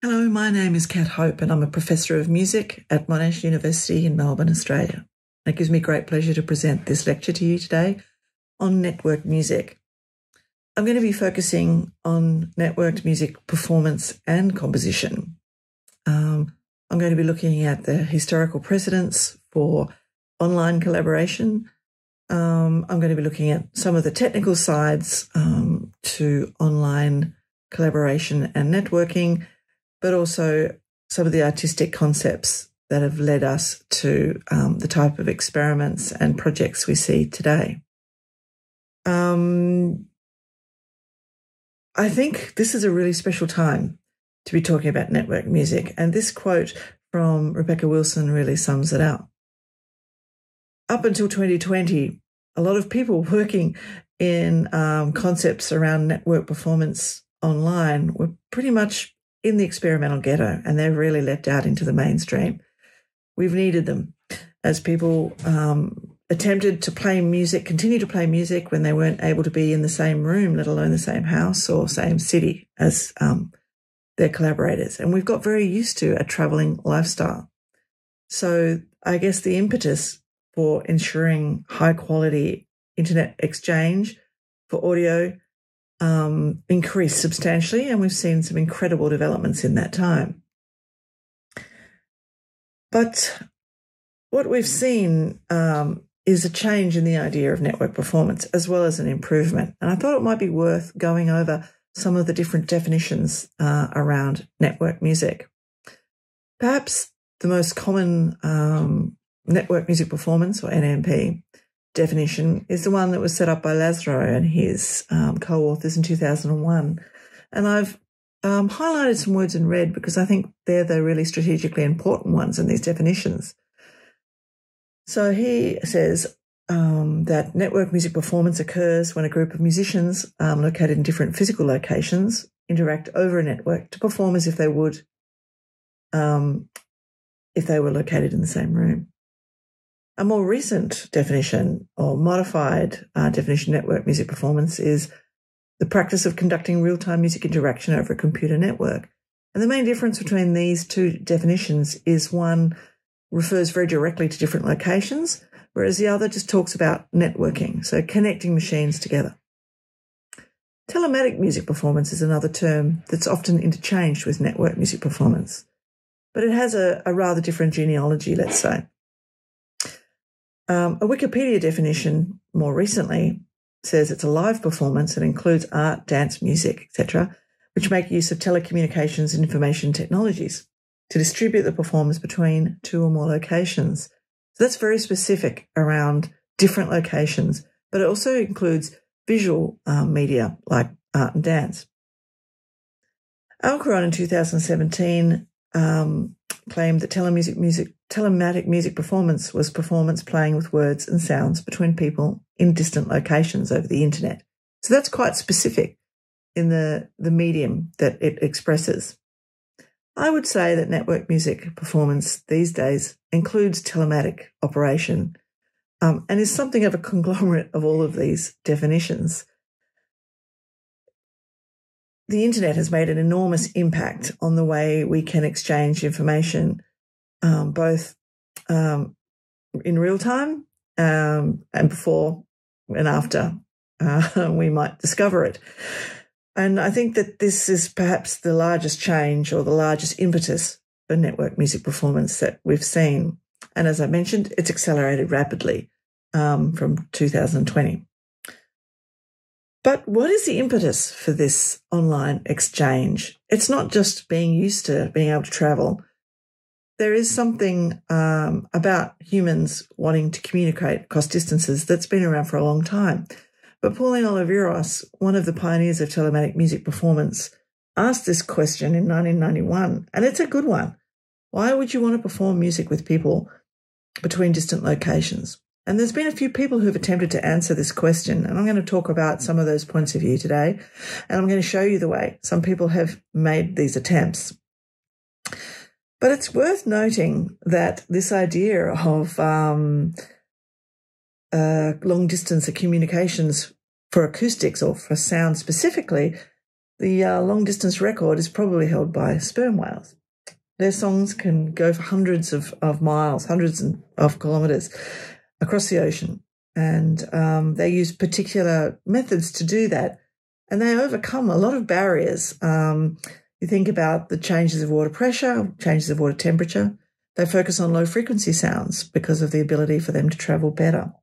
Hello, my name is Kat Hope and I'm a Professor of Music at Monash University in Melbourne, Australia. It gives me great pleasure to present this lecture to you today on network music. I'm going to be focusing on networked music performance and composition. I'm going to be looking at the historical precedents for online collaboration. I'm going to be looking at some of the technical sides to online collaboration and networking, but also some of the artistic concepts that have led us to the type of experiments and projects we see today. I think this is a really special time to be talking about network music, and this quote from Rebecca Wilson really sums it up. Up until 2020, a lot of people working in concepts around network performance online were pretty much in the experimental ghetto, and they've really leapt out into the mainstream. We've needed them as people attempted to play music, continue to play music when they weren't able to be in the same room, let alone the same house or same city as their collaborators. And we've got very used to a travelling lifestyle. So I guess the impetus for ensuring high quality internet exchange for audio increased substantially, and we've seen some incredible developments in that time. But what we've seen is a change in the idea of network performance as well as an improvement. And I thought it might be worth going over some of the different definitions around network music. Perhaps the most common network music performance, or NMP, definition is the one that was set up by Lazaro and his co-authors in 2001. And I've highlighted some words in red because I think they're the really strategically important ones in these definitions. So he says that network music performance occurs when a group of musicians located in different physical locations interact over a network to perform as if they would if they were located in the same room. A more recent definition, or modified definition of network music performance, is the practice of conducting real-time music interaction over a computer network. And the main difference between these two definitions is one refers very directly to different locations, whereas the other just talks about networking, so connecting machines together. Telematic music performance is another term that's often interchanged with network music performance, but it has a rather different genealogy, let's say. A Wikipedia definition more recently says it's a live performance that includes art, dance, music, etc., which make use of telecommunications and information technologies to distribute the performance between two or more locations. So that's very specific around different locations, but it also includes visual media like art and dance. Alcaron in 2017 claimed that telematic music performance was performance playing with words and sounds between people in distant locations over the internet. So that's quite specific in the medium that it expresses. I would say that network music performance these days includes telematic operation and is something of a conglomerate of all of these definitions. The internet has made an enormous impact on the way we can exchange information, both in real time and before and after we might discover it. And I think that this is perhaps the largest change or the largest impetus for network music performance that we've seen. And as I mentioned, it's accelerated rapidly from 2020. But what is the impetus for this online exchange? It's not just being used to being able to travel. There is something about humans wanting to communicate across distances that's been around for a long time. But Pauline Oliveros, one of the pioneers of telematic music performance, asked this question in 1991, and it's a good one. Why would you want to perform music with people between distant locations? And there's been a few people who've attempted to answer this question, and I'm going to talk about some of those points of view today, and I'm going to show you the way some people have made these attempts. But it's worth noting that this idea of long-distance communications for acoustics or for sound specifically The long-distance record is probably held by sperm whales. Their songs can go for hundreds of miles, hundreds of kilometres across the ocean. And they use particular methods to do that. And they overcome a lot of barriers. You think about the changes of water pressure, changes of water temperature. They focus on low-frequency sounds because of the ability for them to travel better.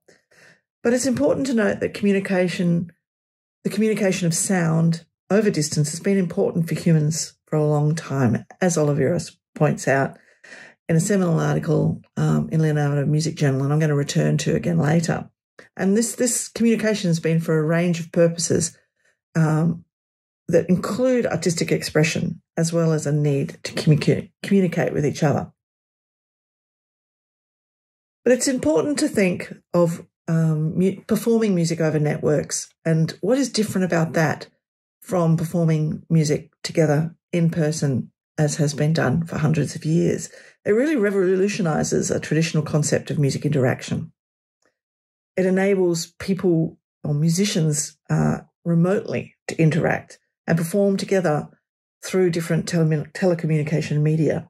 But it's important to note that the communication of sound over distance has been important for humans for a long time, as Oliveros points out in a seminal article in Leonardo Music Journal, and I'm going to return to again later. And this communication has been for a range of purposes that include artistic expression as well as a need to communicate with each other. But it's important to think of performing music over networks and what is different about that from performing music together in person, as has been done for hundreds of years. It really revolutionises a traditional concept of music interaction. It enables people or musicians remotely to interact and perform together through different telecommunication media.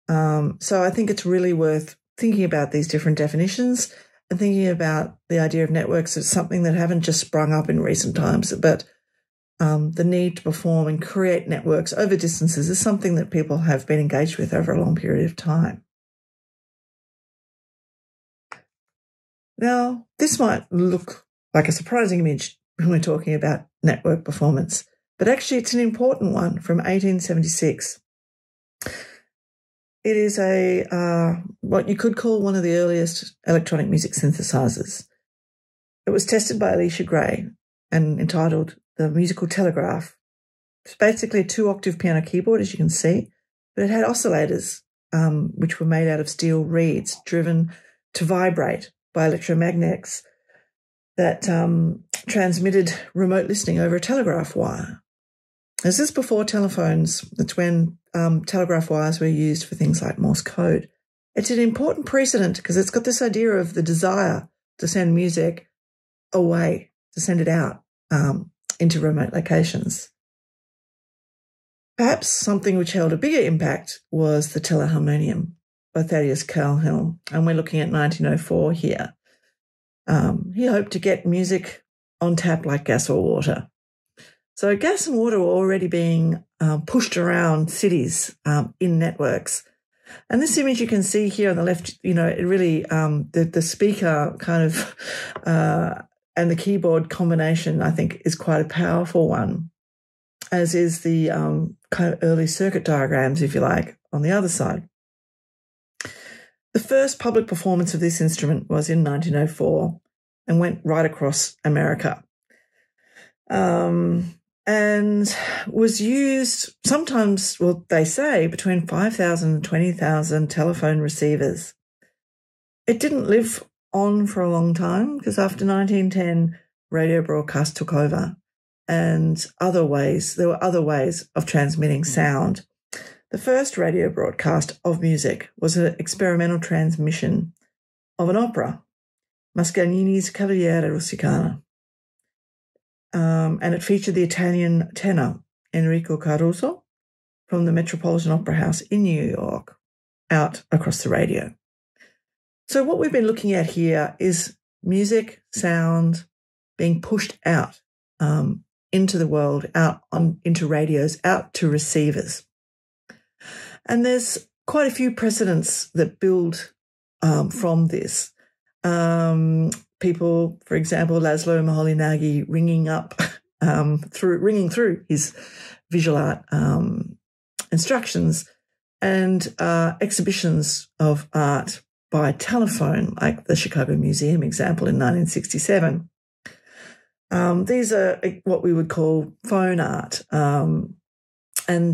So I think it's really worth thinking about these different definitions and thinking about the idea of networks as something that haven't just sprung up in recent times, but the need to perform and create networks over distances is something that people have been engaged with over a long period of time. Now, this might look like a surprising image when we're talking about network performance, but actually it's an important one from 1876. It is what you could call one of the earliest electronic music synthesizers. It was tested by Alicia Gray and entitled The Musical Telegraph. It's basically a 2-octave piano keyboard, as you can see, but it had oscillators, which were made out of steel reeds driven to vibrate by electromagnets that transmitted remote listening over a telegraph wire. This is before telephones. That's when telegraph wires were used for things like Morse code. It's an important precedent because it's got this idea of the desire to send music away, to send it out into remote locations. Perhaps something which held a bigger impact was the teleharmonium by Thaddeus Calhoun, and we're looking at 1904 here. He hoped to get music on tap like gas or water. So gas and water were already being pushed around cities in networks. And this image you can see here on the left, it really, the speaker kind of and the keyboard combination, I think, is quite a powerful one, as is the kind of early circuit diagrams, if you like, on the other side. The first public performance of this instrument was in 1904 and went right across America. And was used sometimes, well, they say, between 5,000 and 20,000 telephone receivers. It didn't live on for a long time because after 1910, radio broadcast took over and there were other ways of transmitting sound. The first radio broadcast of music was an experimental transmission of an opera, Mascagni's Cavaliere Rusticana. And it featured the Italian tenor Enrico Caruso from the Metropolitan Opera House in New York out across the radio. So what we've been looking at here is music, sound being pushed out into the world, into radios, out to receivers. And there's quite a few precedents that build from this. People, for example, Laszlo Moholy-Nagy ringing through his visual art instructions, and exhibitions of art by telephone, like the Chicago Museum example in 1967. These are what we would call phone art. And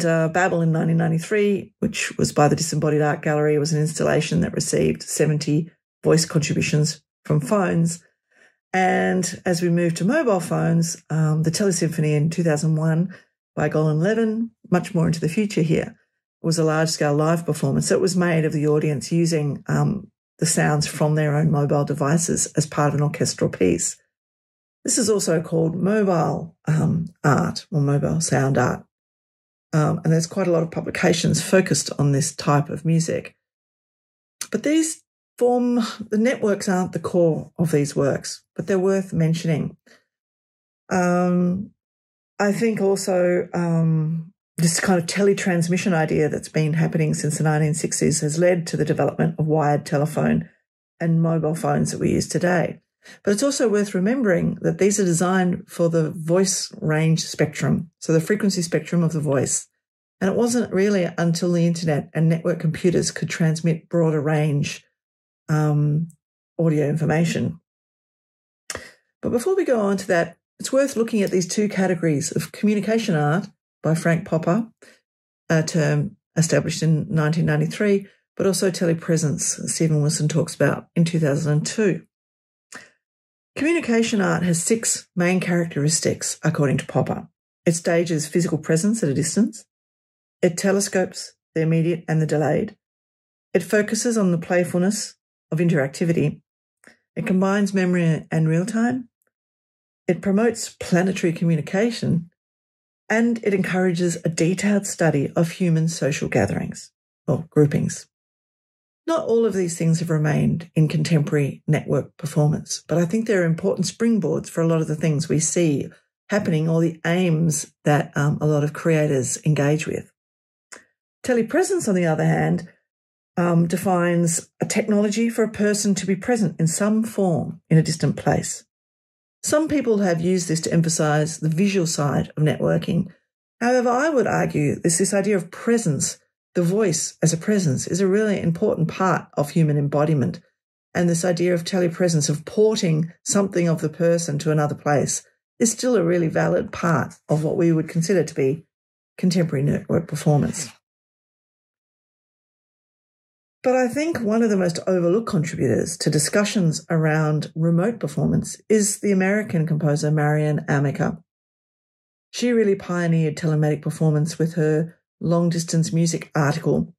Babel in 1993, which was by the Disembodied Art Gallery, was an installation that received 70 voice contributions from phones. And as we move to mobile phones, the Telesymphony in 2001 by Golan Levin, much more into the future here, was a large-scale live performance that was made of the audience using the sounds from their own mobile devices as part of an orchestral piece. This is also called mobile art or mobile sound art. And there's quite a lot of publications focused on this type of music. But the networks aren't the core of these works, but they're worth mentioning. I think also this kind of teletransmission idea that's been happening since the 1960s has led to the development of wired telephone and mobile phones that we use today. But it's also worth remembering that these are designed for the voice range spectrum, so the frequency spectrum of the voice. And it wasn't really until the internet and network computers could transmit broader range audio information. But before we go on to that, it's worth looking at these two categories of communication art by Frank Popper, a term established in 1993, but also telepresence, as Stephen Wilson talks about in 2002. Communication art has 6 main characteristics, according to Popper. It stages physical presence at a distance. It telescopes the immediate and the delayed. It focuses on the playfulness of interactivity. It combines memory and real time. It promotes planetary communication, and it encourages a detailed study of human social gatherings or groupings. Not all of these things have remained in contemporary network performance, but I think they're important springboards for a lot of the things we see happening or the aims that a lot of creators engage with. Telepresence, on the other hand, defines a technology for a person to be present in some form in a distant place. Some people have used this to emphasise the visual side of networking. However, I would argue this idea of presence, the voice as a presence, is a really important part of human embodiment. And this idea of telepresence, of porting something of the person to another place, is still a really valid part of what we would consider to be contemporary network performance. But I think one of the most overlooked contributors to discussions around remote performance is the American composer Marianne Amica. She really pioneered telematic performance with her long-distance music article,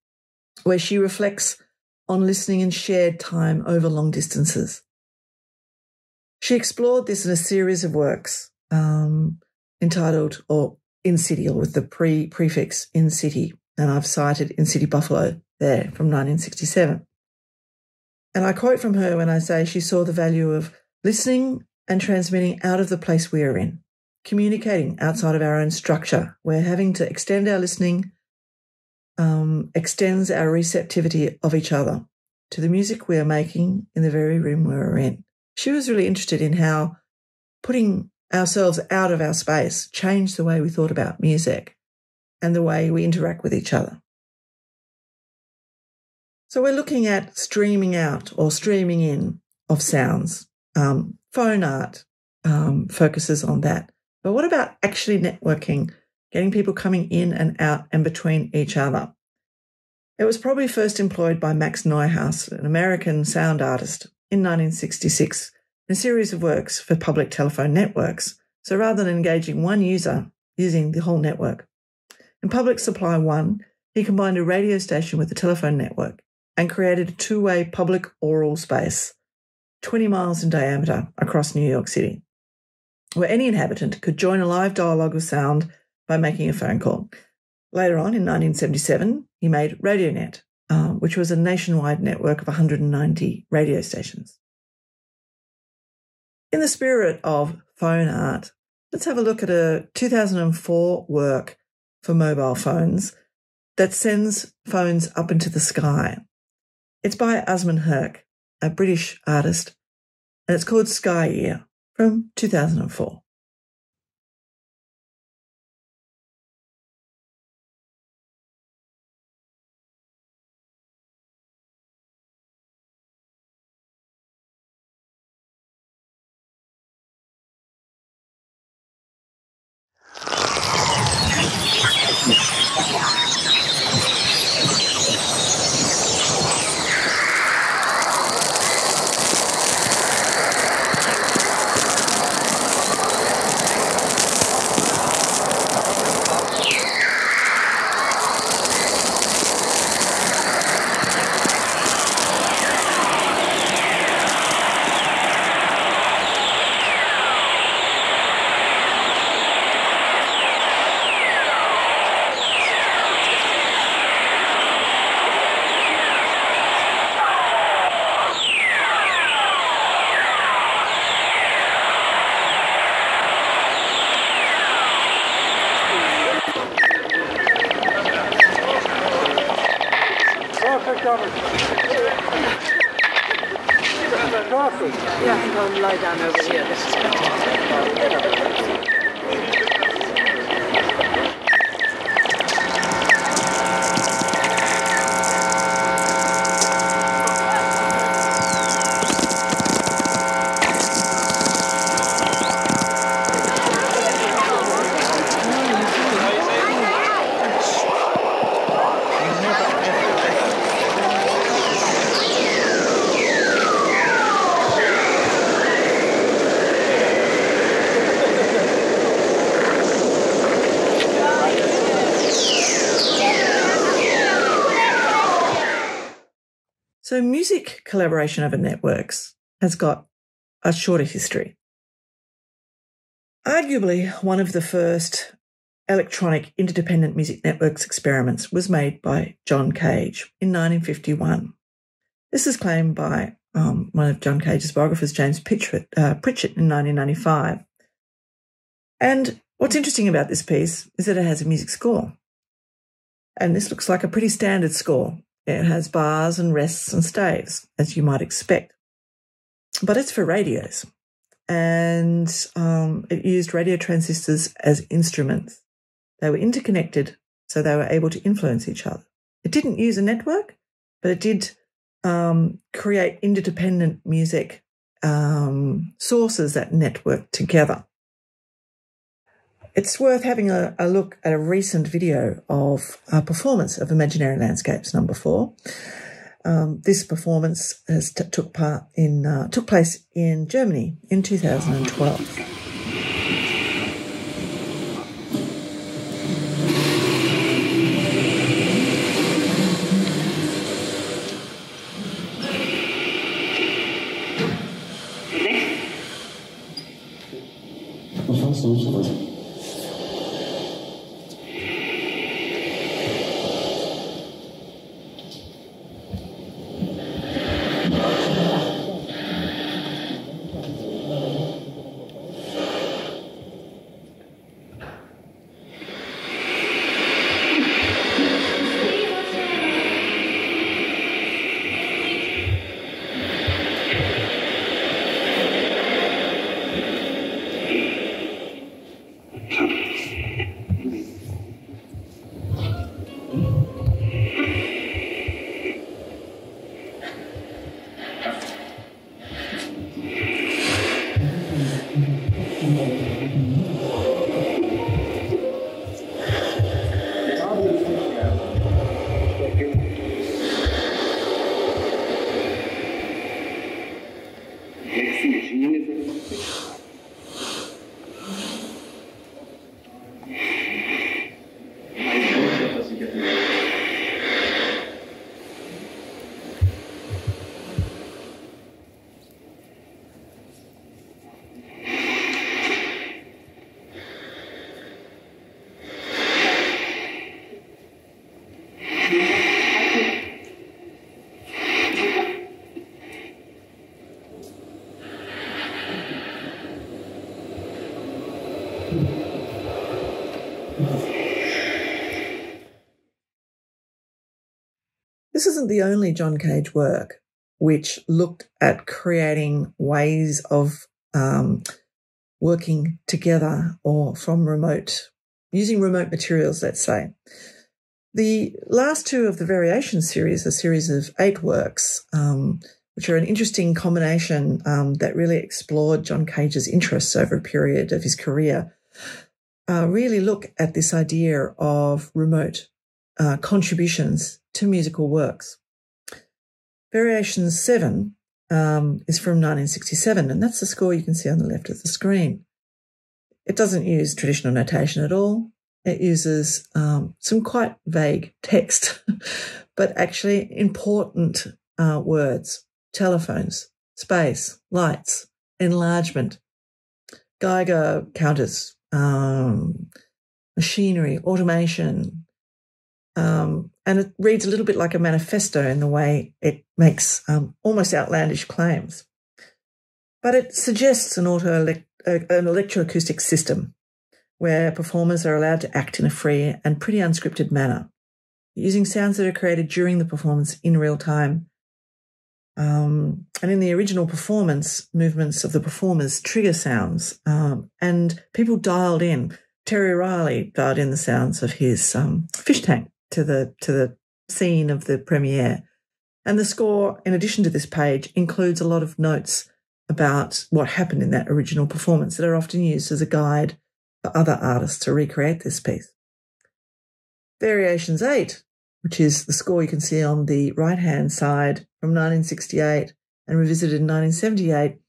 where she reflects on listening and shared time over long distances. She explored this in a series of works entitled, or In City, or with the prefix In City, and I've cited In City Buffalo there from 1967. And I quote from her when I say she saw the value of listening and transmitting out of the place we are in, communicating outside of our own structure, where having to extend our listening extends our receptivity of each other to the music we are making in the very room we're in. She was really interested in how putting ourselves out of our space changed the way we thought about music and the way we interact with each other. So we're looking at streaming out or streaming in of sounds. Phone art focuses on that. But what about actually networking, getting people coming in and out and between each other? It was probably first employed by Max Neuhaus, an American sound artist, in 1966 in a series of works for public telephone networks. So rather than engaging one user, using the whole network. In Public Supply 1, he combined a radio station with a telephone network and created a two-way public oral space, 20 miles in diameter across New York City, where any inhabitant could join a live dialogue of sound by making a phone call. Later on, in 1977, he made RadioNet, which was a nationwide network of 190 radio stations. In the spirit of phone art, let's have a look at a 2004 work for mobile phones that sends phones up into the sky. It's by Usman Herc, a British artist, and it's called Sky Year from 2004. Yeah, I think I'll lie down over here. This is better. So music collaboration over networks has got a shorter history. Arguably, one of the first electronic interdependent music networks experiments was made by John Cage in 1951. This is claimed by one of John Cage's biographers, James Pritchett, in 1995. And what's interesting about this piece is that it has a music score. And this looks like a pretty standard score. It has bars and rests and staves, as you might expect. But it's for radios. And it used radio transistors as instruments. They were interconnected, so they were able to influence each other. It didn't use a network, but it did create interdependent music sources that networked together. It's worth having a look at a recent video of a performance of Imaginary Landscapes number 4. This performance took place in Germany in 2012. This isn't the only John Cage work which looked at creating ways of working together or using remote materials, let's say. The last two of the Variation series, a series of 8 works, which are an interesting combination that really explored John Cage's interests over a period of his career, really look at this idea of remote contributions to musical works. Variation 7 is from 1967, and that's the score you can see on the left of the screen. It doesn't use traditional notation at all. It uses some quite vague text, but actually important words: telephones, space, lights, enlargement, Geiger counters, machinery, automation. And it reads a little bit like a manifesto in the way it makes almost outlandish claims. But it suggests an electroacoustic system where performers are allowed to act in a free and pretty unscripted manner. using sounds that are created during the performance in real time. And in the original performance, movements of the performers trigger sounds, and people dialed in. Terry Riley dialed in the sounds of his fish tank to the scene of the premiere. And the score, in addition to this page, includes a lot of notes about what happened in that original performance that are often used as a guide for other artists to recreate this piece. Variations 8, which is the score you can see on the right-hand side from 1968 and revisited in 1978,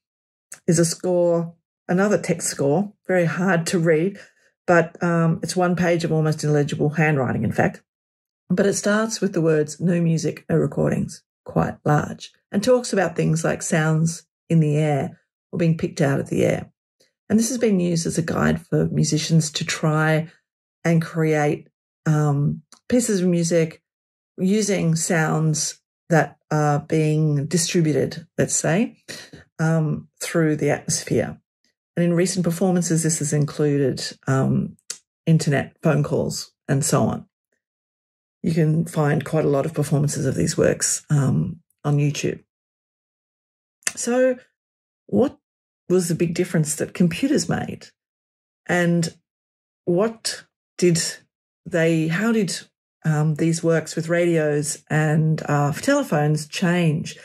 is a score, another text score, very hard to read, but it's one page of almost illegible handwriting, in fact. But it starts with the words, "No music, no recordings," quite large, and talks about things like sounds in the air or being picked out of the air. And this has been used as a guide for musicians to try and create pieces of music using sounds that are being distributed, let's say, through the atmosphere. And in recent performances, this has included internet phone calls and so on. You can find quite a lot of performances of these works on YouTube. So what was the big difference that computers made? And how did these works with radios and telephones change?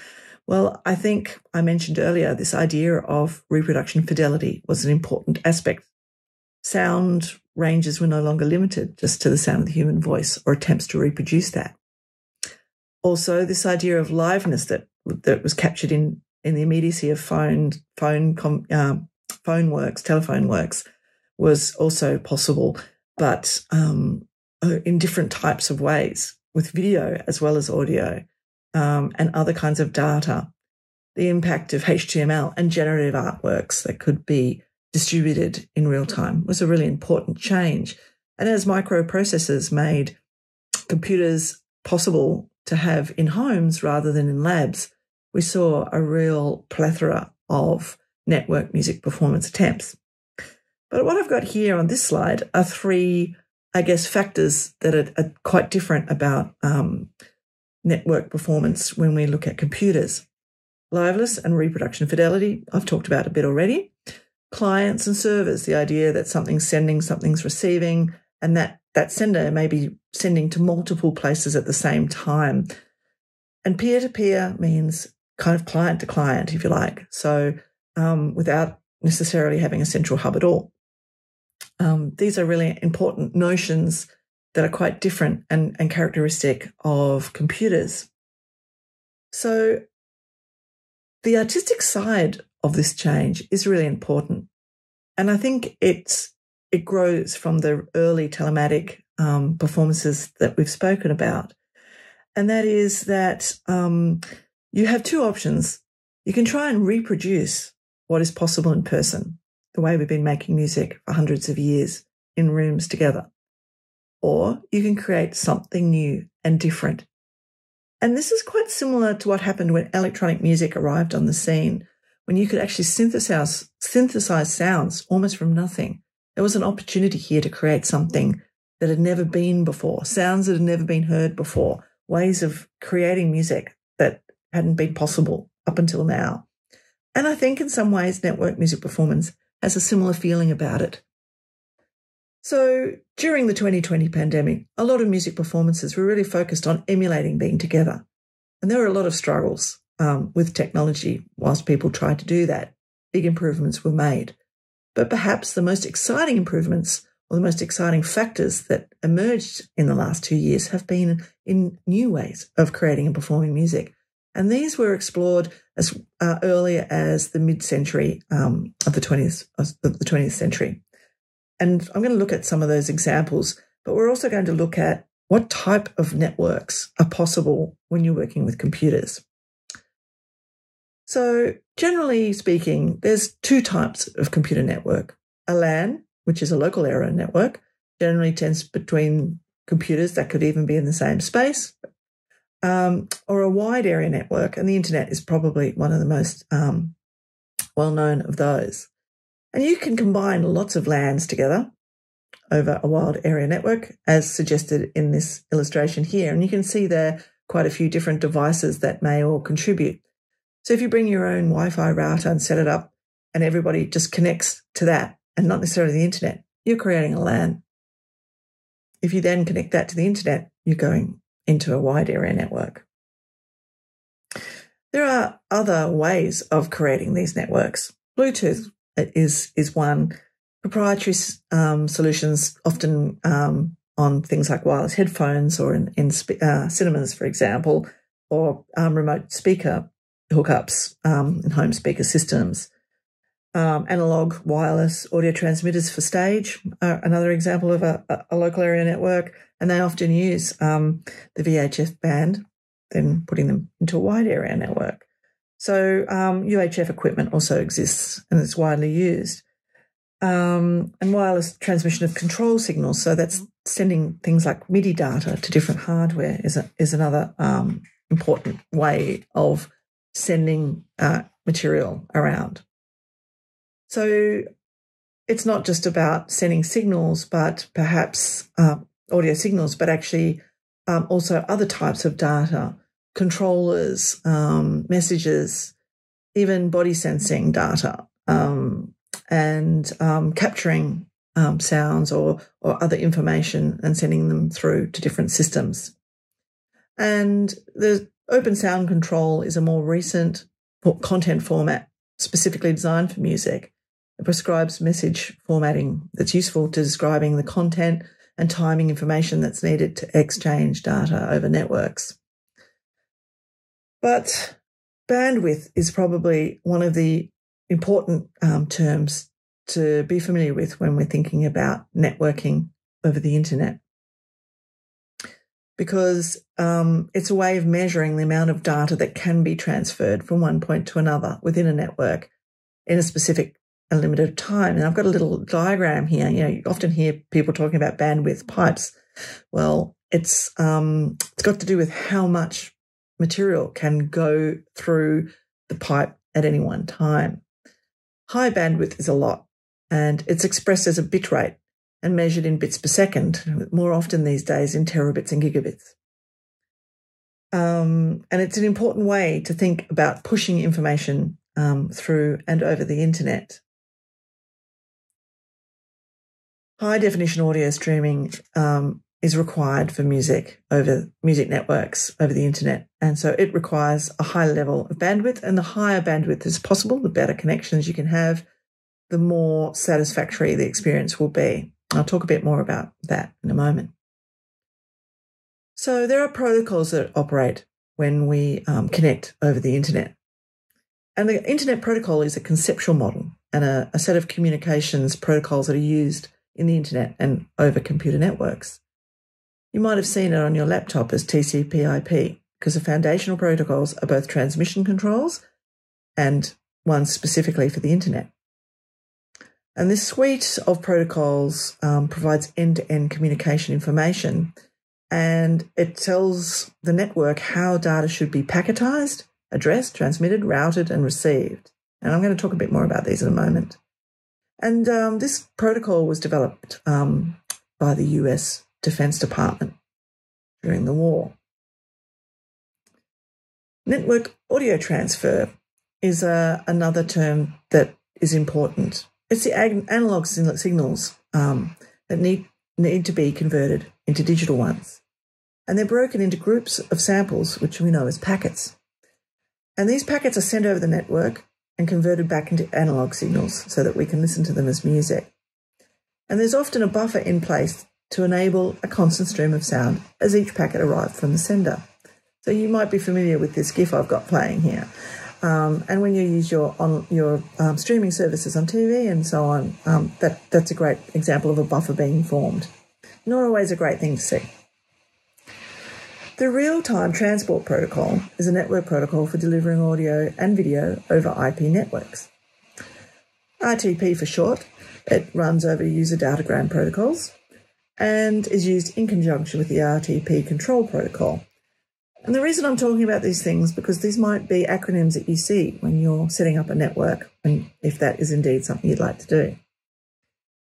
Well, I think I mentioned earlier this idea of reproduction fidelity was an important aspect. Sound ranges were no longer limited just to the sound of the human voice or attempts to reproduce that. Also, this idea of liveness that was captured in the immediacy of phone works, telephone works, was also possible, but in different types of ways, with video as well as audio, and other kinds of data. The impact of HTML and generative artworks that could be distributed in real time was a really important change. And as microprocessors made computers possible to have in homes rather than in labs, we saw a real plethora of network music performance attempts. But what I've got here on this slide are three, I guess, factors that are quite different about network performance when we look at computers. Liveness and reproduction fidelity, I've talked about a bit already. Clients and servers, the idea that something's sending, something's receiving, and that sender may be sending to multiple places at the same time. And peer-to-peer means kind of client to client, if you like, so without necessarily having a central hub at all. These are really important notions that are quite different and characteristic of computers. So the artistic side of this change is really important. And I think it grows from the early telematic performances that we've spoken about. And that is that you have two options. You can try and reproduce what is possible in person, the way we've been making music for hundreds of years in rooms together. Or you can create something new and different. And this is quite similar to what happened when electronic music arrived on the scene, when you could actually synthesize sounds almost from nothing. There was an opportunity here to create something that had never been before, sounds that had never been heard before, ways of creating music that hadn't been possible up until now. And I think in some ways network music performance has a similar feeling about it. So during the 2020 pandemic, a lot of music performances were really focused on emulating being together. And there were a lot of struggles with technology whilst people tried to do that. Big improvements were made. But perhaps the most exciting improvements or the most exciting factors that emerged in the last 2 years have been in new ways of creating and performing music. And these were explored as early as the mid-century of the 20th century. And I'm going to look at some of those examples, but we're also going to look at what type of networks are possible when you're working with computers. So generally speaking, there's two types of computer network. A LAN, which is a local area network, generally tends between computers that could even be in the same space, or a wide area network, and the internet is probably one of the most well-known of those. And you can combine lots of LANs together over a wide area network, as suggested in this illustration here. And you can see there quite a few different devices that may all contribute. So if you bring your own Wi-Fi router and set it up and everybody just connects to that and not necessarily the internet, you're creating a LAN. If you then connect that to the internet, you're going into a wide area network. There are other ways of creating these networks. Bluetooth is one. Proprietary solutions, often on things like wireless headphones or in cinemas, for example, or remote speaker hookups in home speaker systems. Analog wireless audio transmitters for stage are another example of a local area network, and they often use the VHF band, then putting them into a wide area network. So UHF equipment also exists and it's widely used. And wireless transmission of control signals, so that's sending things like MIDI data to different hardware is another important way of sending material around. So it's not just about sending signals, but perhaps audio signals, but actually also other types of data, controllers, messages, even body sensing data, and capturing sounds or other information and sending them through to different systems. And the open sound control is a more recent content format specifically designed for music. It prescribes message formatting that's useful to describing the content and timing information that's needed to exchange data over networks. But bandwidth is probably one of the important terms to be familiar with when we're thinking about networking over the internet, because it's a way of measuring the amount of data that can be transferred from one point to another within a network in a specific and limited time. And I've got a little diagram here. You know, you often hear people talking about bandwidth pipes. Well, it's got to do with how much material can go through the pipe at any one time. High bandwidth is a lot, and it's expressed as a bit rate and measured in bits per second, more often these days in terabits and gigabits. And it's an important way to think about pushing information through and over the internet. High-definition audio streaming is required for music networks over the internet, and so it requires a high level of bandwidth, and the higher bandwidth is possible, the better connections you can have, the more satisfactory the experience will be. I'll talk a bit more about that in a moment. So there are protocols that operate when we connect over the internet. And the internet protocol is a conceptual model and a set of communications protocols that are used in the internet and over computer networks. You might have seen it on your laptop as TCP/IP, because the foundational protocols are both transmission controls and ones specifically for the internet. And this suite of protocols provides end-to-end communication information, and it tells the network how data should be packetized, addressed, transmitted, routed, and received. And I'm going to talk a bit more about these in a moment. And this protocol was developed by the US Defense Department during the war. Network audio transfer is another term that is important. It's the analog signals that need to be converted into digital ones. And they're broken into groups of samples, which we know as packets. And these packets are sent over the network and converted back into analog signals so that we can listen to them as music. And there's often a buffer in place to enable a constant stream of sound as each packet arrives from the sender. So you might be familiar with this GIF I've got playing here. And when you use your streaming services on TV and so on, that's a great example of a buffer being formed. Not always a great thing to see. The real-time transport protocol is a network protocol for delivering audio and video over IP networks. RTP for short. It runs over user datagram protocols and is used in conjunction with the RTP control protocol. And the reason I'm talking about these things because these might be acronyms that you see when you're setting up a network, and if that is indeed something you'd like to do.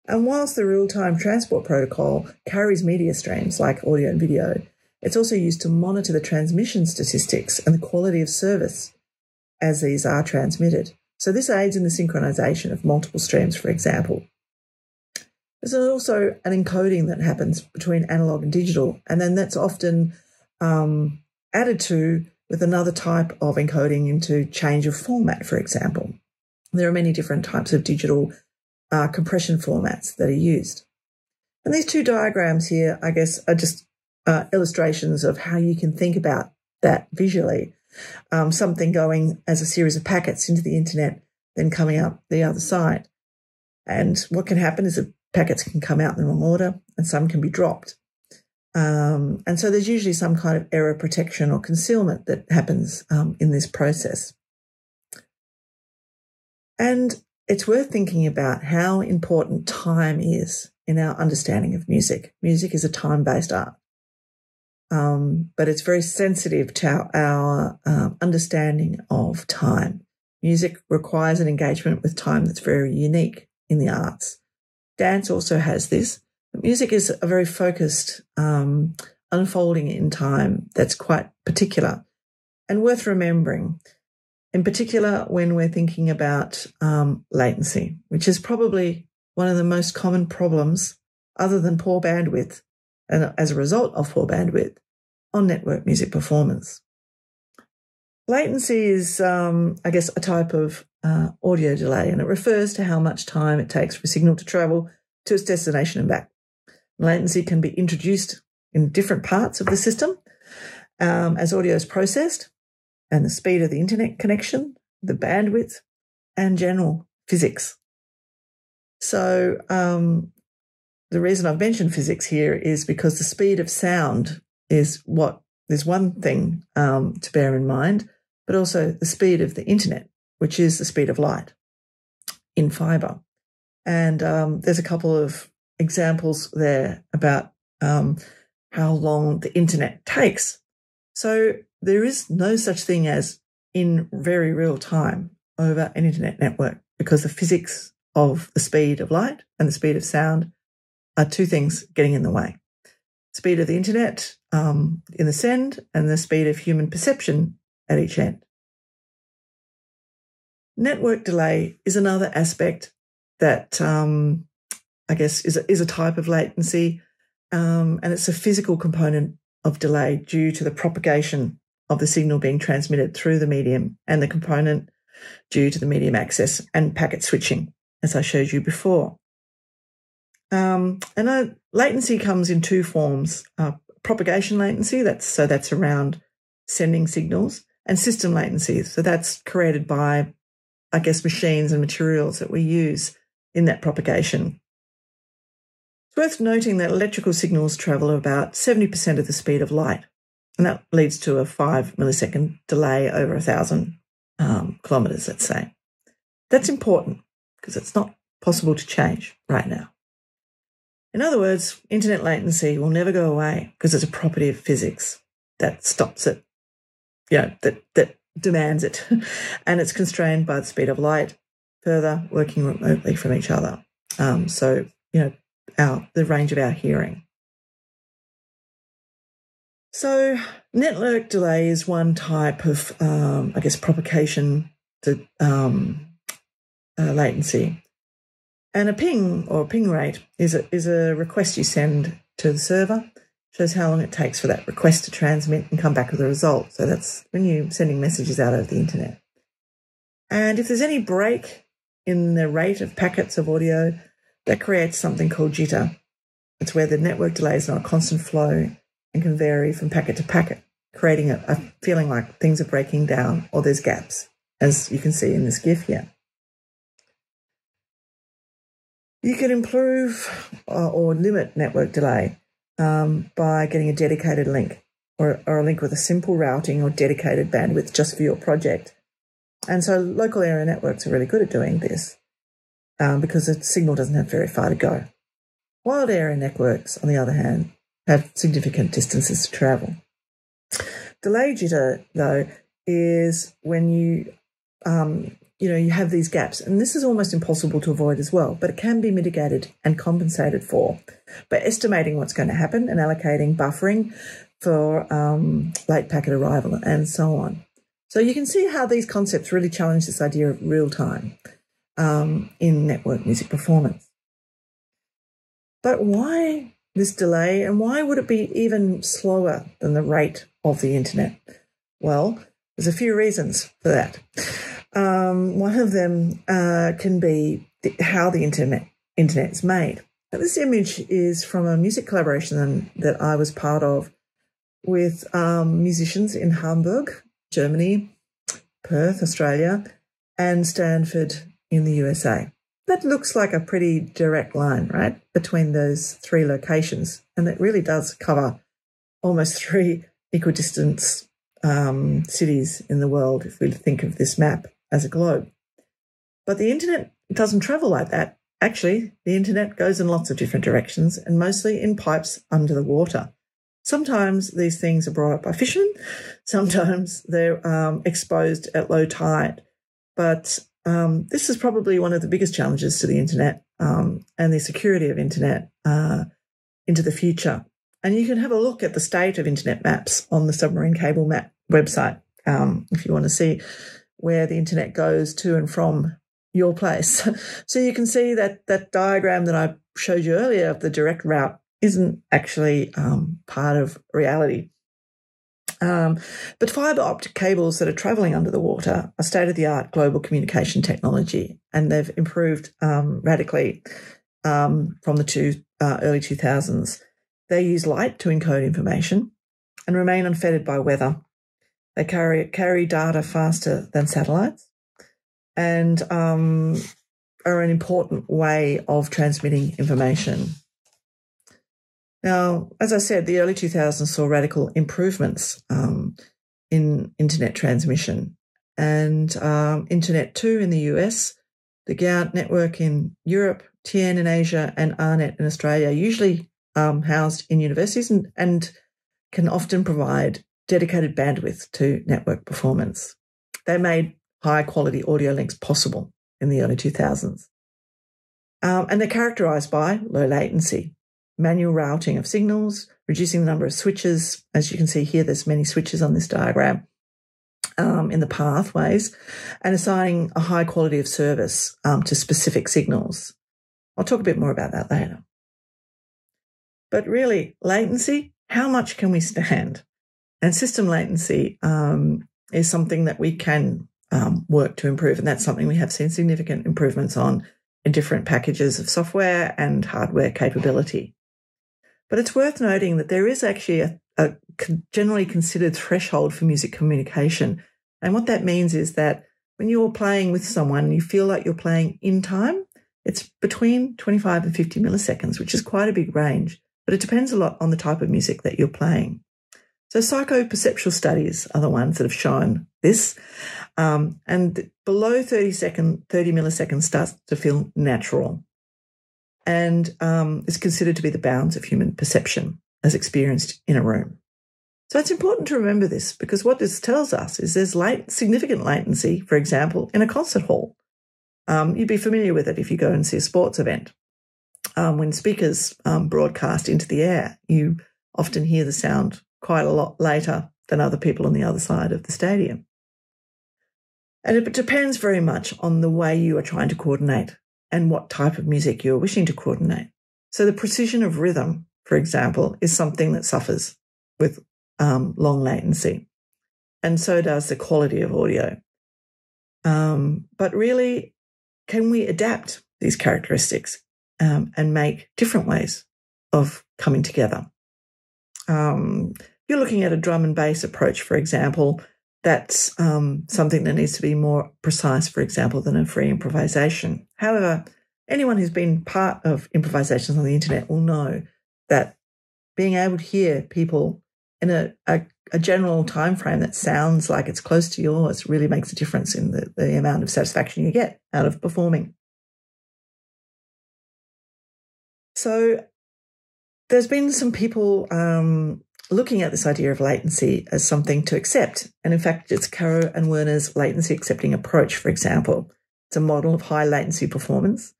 And whilst the real-time transport protocol carries media streams like audio and video, it's also used to monitor the transmission statistics and the quality of service as these are transmitted. So this aids in the synchronization of multiple streams, for example. There's also an encoding that happens between analog and digital, and then that's often added to with another type of encoding into change of format, for example. There are many different types of digital compression formats that are used. And these two diagrams here, I guess, are just illustrations of how you can think about that visually. Something going as a series of packets into the internet, then coming out the other side. And what can happen is that packets can come out in the wrong order and some can be dropped. And so there's usually some kind of error protection or concealment that happens in this process. And it's worth thinking about how important time is in our understanding of music. Music is a time-based art, but it's very sensitive to our understanding of time. Music requires an engagement with time that's very unique in the arts. Dance also has this, but music is a very focused unfolding in time that's quite particular and worth remembering. In particular, when we're thinking about latency, which is probably one of the most common problems, other than poor bandwidth, and as a result of poor bandwidth, on network music performance. Latency is, I guess, a type of audio delay, and it refers to how much time it takes for a signal to travel to its destination and back. Latency can be introduced in different parts of the system as audio is processed, and the speed of the internet connection, the bandwidth, and general physics. So the reason I've mentioned physics here is because the speed of sound is one thing to bear in mind, but also the speed of the internet, which is the speed of light in fibre. And there's a couple of examples there about how long the internet takes. So there is no such thing as in very real time over an internet network, because the physics of the speed of light and the speed of sound are two things getting in the way. Speed of the internet in the send and the speed of human perception at each end. Network delay is another aspect that I guess is a type of latency, and it's a physical component of delay due to the propagation of the signal being transmitted through the medium, and the component due to the medium access and packet switching, as I showed you before. And latency comes in two forms: propagation latency, that's around sending signals, and system latency, so that's created by, I guess, machines and materials that we use in that propagation. It's worth noting that electrical signals travel about 70% of the speed of light, and that leads to a 5 millisecond delay over 1,000 kilometres, let's say. That's important because it's not possible to change right now. In other words, internet latency will never go away because it's a property of physics that stops it, that demands it, and it's constrained by the speed of light, further working remotely from each other. The range of our hearing. So network delay is one type of, propagation to latency. And a ping or ping rate is a request you send to the server. Shows how long it takes for that request to transmit and come back with a result. So that's when you're sending messages out over the internet. And if there's any break in the rate of packets of audio, that creates something called jitter. It's where the network delay is not a constant flow and can vary from packet to packet, creating a feeling like things are breaking down or there's gaps, as you can see in this GIF here. You can improve or limit network delay by getting a dedicated link or a link with a simple routing or dedicated bandwidth just for your project. And so local area networks are really good at doing this because the signal doesn't have very far to go. Wild area networks, on the other hand, have significant distances to travel. Delay jitter, though, is when you you have these gaps, and this is almost impossible to avoid as well, but it can be mitigated and compensated for by estimating what's going to happen and allocating buffering for late packet arrival and so on. So you can see how these concepts really challenge this idea of real time in network music performance. But why this delay, and why would it be even slower than the rate of the internet? Well, there's a few reasons for that. One of them can be how the internet is made. Now, this image is from a music collaboration that I was part of with musicians in Hamburg, Germany, Perth, Australia, and Stanford in the USA. That looks like a pretty direct line, right, between those three locations. And it really does cover almost 3 equidistant cities in the world, if we think of this map as a globe. But the internet doesn't travel like that. Actually, the internet goes in lots of different directions and mostly in pipes under the water. Sometimes these things are brought up by fishermen. Sometimes they're exposed at low tide. But this is probably one of the biggest challenges to the internet and the security of internet into the future. And you can have a look at the state of internet maps on the Submarine Cable Map website if you want to see where the internet goes to and from your place. So you can see that diagram that I showed you earlier of the direct route isn't actually part of reality. But fibre optic cables that are travelling under the water are state-of-the-art global communication technology, and they've improved radically from the early 2000s. They use light to encode information and remain unfettered by weather. They carry data faster than satellites and are an important way of transmitting information. Now, as I said, the early 2000s saw radical improvements in internet transmission, and Internet 2 in the US, the GAUNT network in Europe, TN in Asia, and ARNet in Australia, usually housed in universities and can often provide dedicated bandwidth to network performance. They made high-quality audio links possible in the early 2000s. And they're characterised by low latency, manual routing of signals, reducing the number of switches. As you can see here, there's many switches on this diagram in the pathways, and assigning a high quality of service to specific signals. I'll talk a bit more about that later. But really, latency, how much can we stand? And system latency is something that we can work to improve, and that's something we have seen significant improvements on in different packages of software and hardware capability. But it's worth noting that there is actually a generally considered threshold for music communication. And what that means is that when you're playing with someone, you feel like you're playing in time. It's between 25 and 50 milliseconds, which is quite a big range, but it depends a lot on the type of music that you're playing. So psychoperceptual studies are the ones that have shown this. And below 30 milliseconds starts to feel natural. And is considered to be the bounds of human perception as experienced in a room. So it's important to remember this, because what this tells us is there's significant latency, for example, in a concert hall. You'd be familiar with it if you go and see a sports event. When speakers broadcast into the air, you often hear the sound quite a lot later than other people on the other side of the stadium. And it depends very much on the way you are trying to coordinate and what type of music you're wishing to coordinate. So the precision of rhythm, for example, is something that suffers with long latency. And so does the quality of audio. But really, can we adapt these characteristics and make different ways of coming together? You're looking at a drum and bass approach, for example. That's something that needs to be more precise, for example, than a free improvisation. However, anyone who's been part of improvisations on the internet will know that being able to hear people in a general time frame that sounds like it's close to yours really makes a difference in the amount of satisfaction you get out of performing. So there's been some people looking at this idea of latency as something to accept. And in fact, it's Caro and Werner's latency accepting approach, for example. It's a model of high latency performance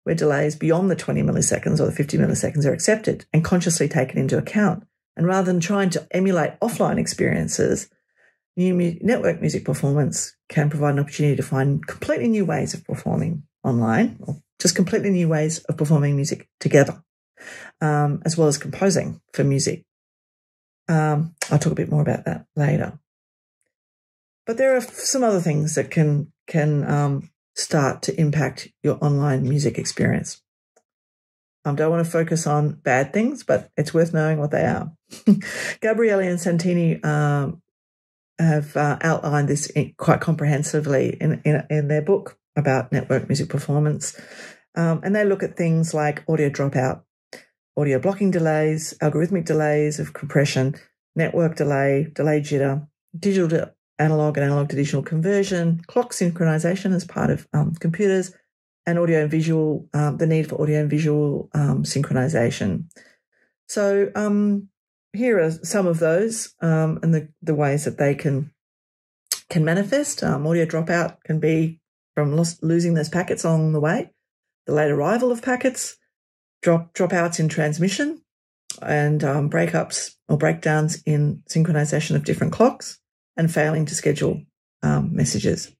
where delays beyond the 20 milliseconds or the 50 milliseconds are accepted and consciously taken into account. And rather than trying to emulate offline experiences, network music performance can provide an opportunity to find completely new ways of performing online, or just completely new ways of performing music together, as well as composing for music. I'll talk a bit more about that later. But there are some other things that can start to impact your online music experience. I don't want to focus on bad things, but it's worth knowing what they are. Gabrielli and Santini have outlined this quite comprehensively in their book about network music performance. And they look at things like audio dropout, audio blocking delays, algorithmic delays of compression, network delay, delay jitter, digital to analog and analog to digital conversion, clock synchronization as part of computers, and audio and visual, the need for audio and visual synchronization. So here are some of those and the ways that they can manifest. Audio dropout can be from losing those packets along the way, the late arrival of packets, dropouts in transmission, and breakups or breakdowns in synchronization of different clocks, and failing to schedule messages.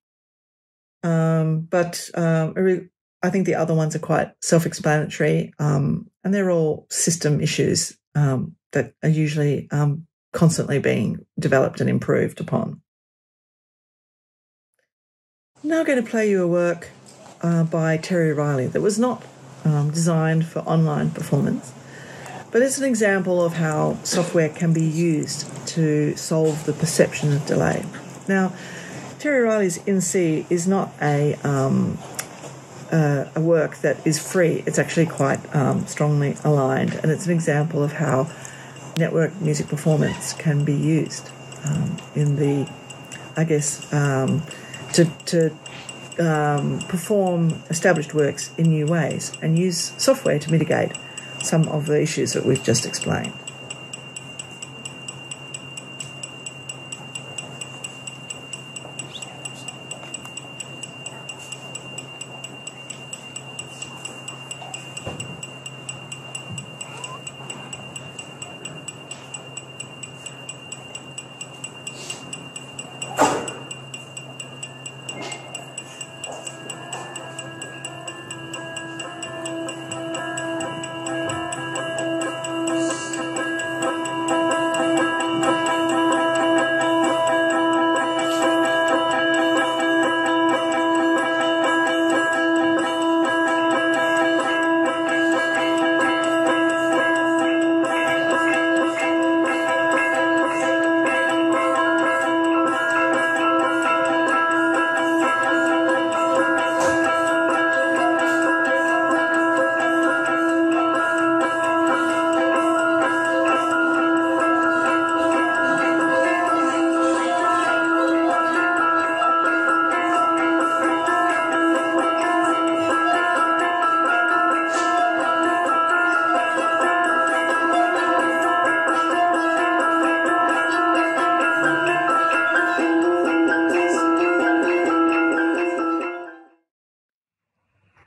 But I think the other ones are quite self-explanatory, and they're all system issues that are usually constantly being developed and improved upon. I'm now going to play you a work by Terry Riley that was not designed for online performance, but it's an example of how software can be used to solve the perception of delay. Now, Terry Riley's In C is not a work that is free. It's actually quite strongly aligned, and it's an example of how network music performance can be used in the, I guess, to perform established works in new ways and use software to mitigate some of the issues that we've just explained.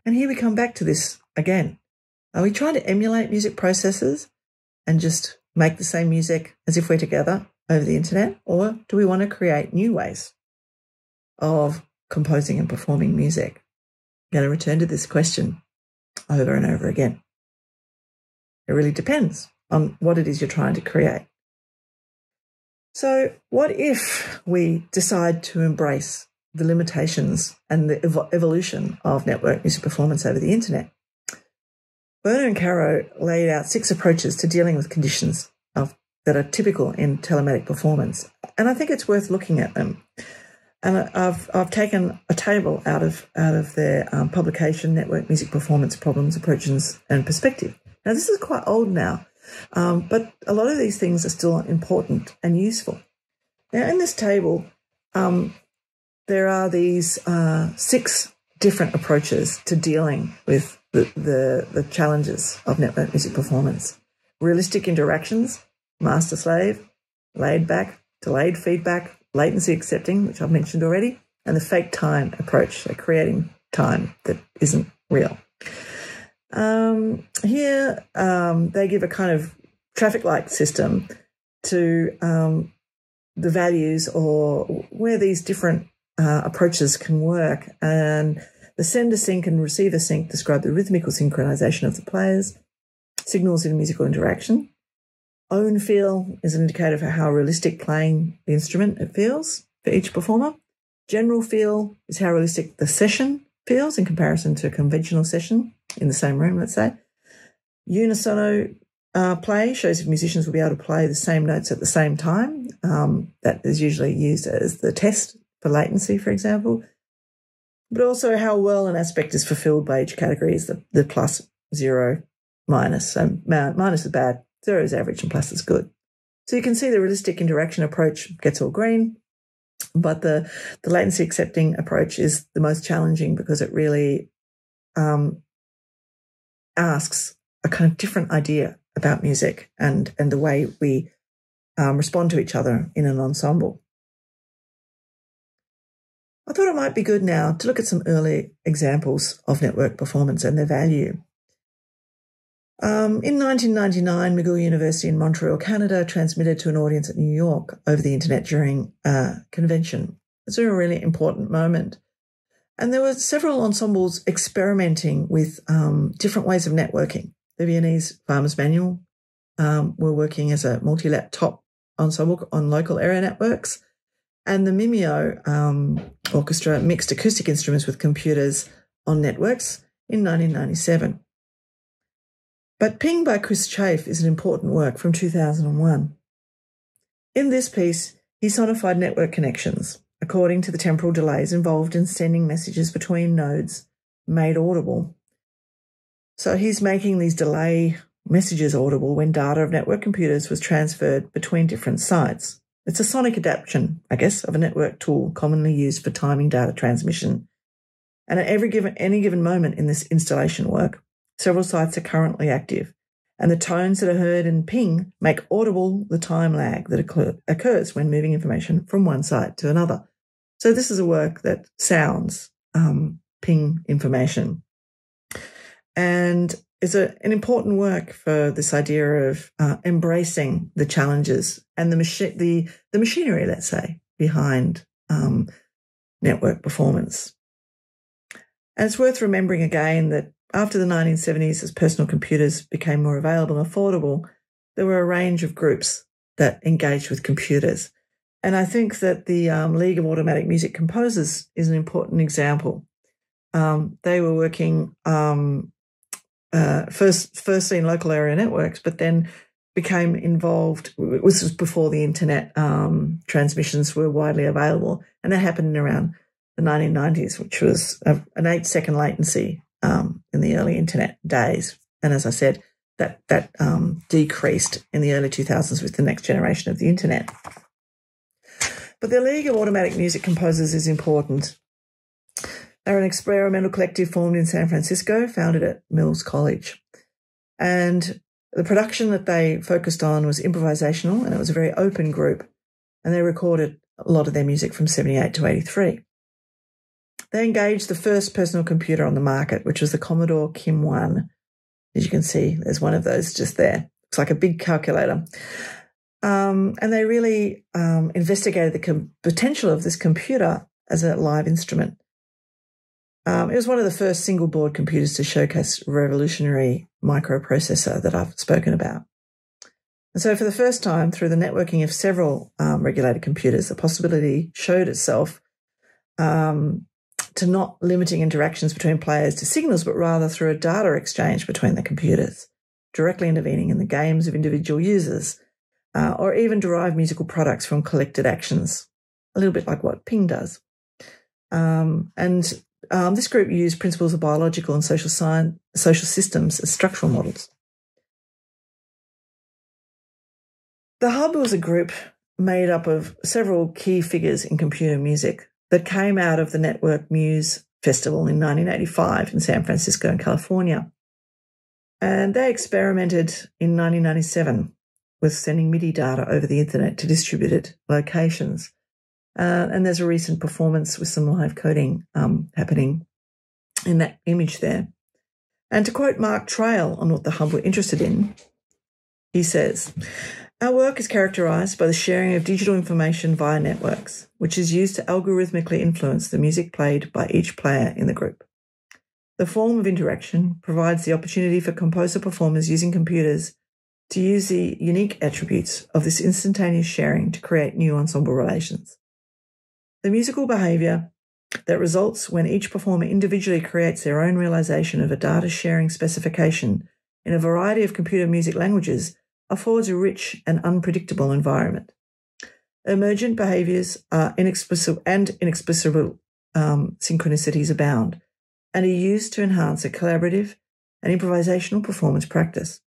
And here we come back to this again. Are we trying to emulate music processes and just make the same music as if we're together over the internet? Or do we want to create new ways of composing and performing music? I'm going to return to this question over and over again. It really depends on what it is you're trying to create. So what if we decide to embrace the limitations and the evolution of network music performance over the internet? Werner and Caro laid out 6 approaches to dealing with conditions that are typical in telematic performance, and I think it's worth looking at them. And I've taken a table out of their publication, Network Music Performance Problems, Approaches and Perspective. Now, this is quite old now, but a lot of these things are still important and useful. Now, in this table, there are these 6 different approaches to dealing with the challenges of network music performance. Realistic interactions, master-slave, laid-back, delayed feedback, latency latency they accepting, which I've mentioned already, and the fake time approach, so creating time that isn't real. Here, they give a kind of traffic light system to the values or where these different approaches can work. And the sender sync and receiver sync describe the rhythmical synchronization of the players, signals in musical interaction. Own feel is an indicator for how realistic playing the instrument it feels for each performer. General feel is how realistic the session feels in comparison to a conventional session in the same room, let's say. Unisono play shows if musicians will be able to play the same notes at the same time. That is usually used as the test for latency, for example. But also how well an aspect is fulfilled by each category is the plus, 0, minus. So minus is bad, 0 is average, and plus is good. So you can see the realistic interaction approach gets all green, but the latency accepting approach is the most challenging because it really asks a kind of different idea about music and the way we respond to each other in an ensemble. I thought it might be good now to look at some early examples of network performance and their value. In 1999, McGill University in Montreal, Canada, transmitted to an audience at New York over the internet during a convention. It's a really important moment. And there were several ensembles experimenting with different ways of networking. The Viennese Farmers Manual were working as a multi-laptop ensemble on local area networks. And the Mimeo orchestra mixed acoustic instruments with computers on networks in 1997. But Ping by Chris Chafe is an important work from 2001. In this piece, he sonified network connections according to the temporal delays involved in sending messages between nodes made audible. So he's making these delay messages audible when data of network computers was transferred between different sites. It's a sonic adaptation, I guess, of a network tool commonly used for timing data transmission. And at any given moment in this installation work, several sites are currently active, and the tones that are heard in ping make audible the time lag that occurs when moving information from one site to another. So this is a work that sounds ping information. And it's an important work for this idea of embracing the challenges and the machinery, let's say, behind network performance. And it's worth remembering again that after the 1970s, as personal computers became more available and affordable, there were a range of groups that engaged with computers. And I think that the League of Automatic Music Composers is an important example. They were working firstly in local area networks, but then became involved. This was before the internet transmissions were widely available, and that happened in around the 1990s, which was an 8-second latency in the early internet days. And as I said, that decreased in the early 2000s with the next generation of the internet. But the League of Automatic Music Composers is important. They're an experimental collective formed in San Francisco, founded at Mills College. And the production that they focused on was improvisational, and it was a very open group. And they recorded a lot of their music from 78 to 83. They engaged the first personal computer on the market, which was the Commodore Kim 1. As you can see, there's one of those just there. Looks like a big calculator. And they really investigated the potential of this computer as a live instrument. It was one of the first single-board computers to showcase revolutionary microprocessor that I've spoken about. And so for the first time, through the networking of several regulated computers, the possibility showed itself to not limiting interactions between players to signals, but rather through a data exchange between the computers, directly intervening in the games of individual users, or even derive musical products from collected actions, a little bit like what Ping does. This group used principles of biological and social systems as structural models. The HOOU was a group made up of several key figures in computer music that came out of the Network Muse Festival in 1985 in San Francisco and California. And they experimented in 1997 with sending MIDI data over the internet to distributed locations. And there's a recent performance with some live coding happening in that image there. And to quote Mark Trail on what the Hub were interested in, he says, "Our work is characterised by the sharing of digital information via networks, which is used to algorithmically influence the music played by each player in the group. The form of interaction provides the opportunity for composer performers using computers to use the unique attributes of this instantaneous sharing to create new ensemble relations. The musical behaviour that results when each performer individually creates their own realisation of a data sharing specification in a variety of computer music languages affords a rich and unpredictable environment. Emergent behaviours are inexplicable synchronicities abound and are used to enhance a collaborative and improvisational performance practice.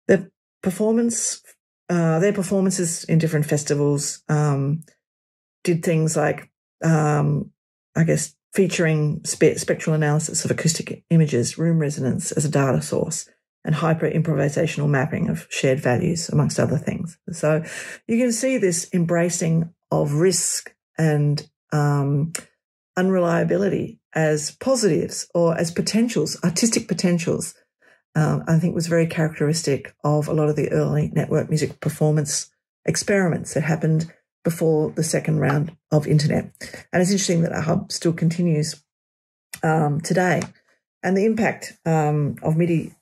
Their performances in different festivals did things like, featuring spectral analysis of acoustic images, room resonance as a data source, and hyper-improvisational mapping of shared values, amongst other things. So you can see this embracing of risk and unreliability as positives or as potentials, artistic potentials, I think was very characteristic of a lot of the early network music performance experiments that happened before the second round of internet. And it's interesting that our hub still continues today. And the impact of MIDI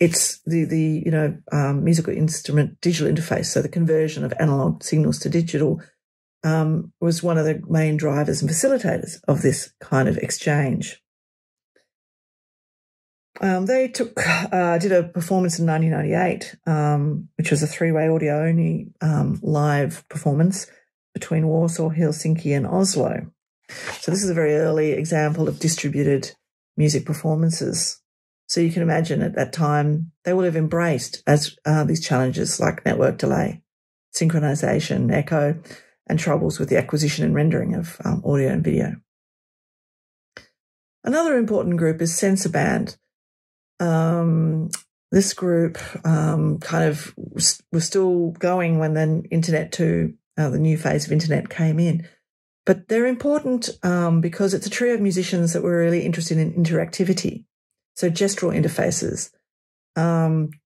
it's the musical instrument digital interface, so the conversion of analog signals to digital was one of the main drivers and facilitators of this kind of exchange. They did a performance in 1998, which was a three-way audio-only live performance between Warsaw, Helsinki and Oslo. So this is a very early example of distributed music performances. So you can imagine at that time they would have embraced as these challenges like network delay, synchronization, echo, and troubles with the acquisition and rendering of audio and video. Another important group is Sensor Band. This group was still going when then Internet 2, the new phase of Internet came in. But they're important because it's a trio of musicians that were really interested in interactivity. So gestural interfaces,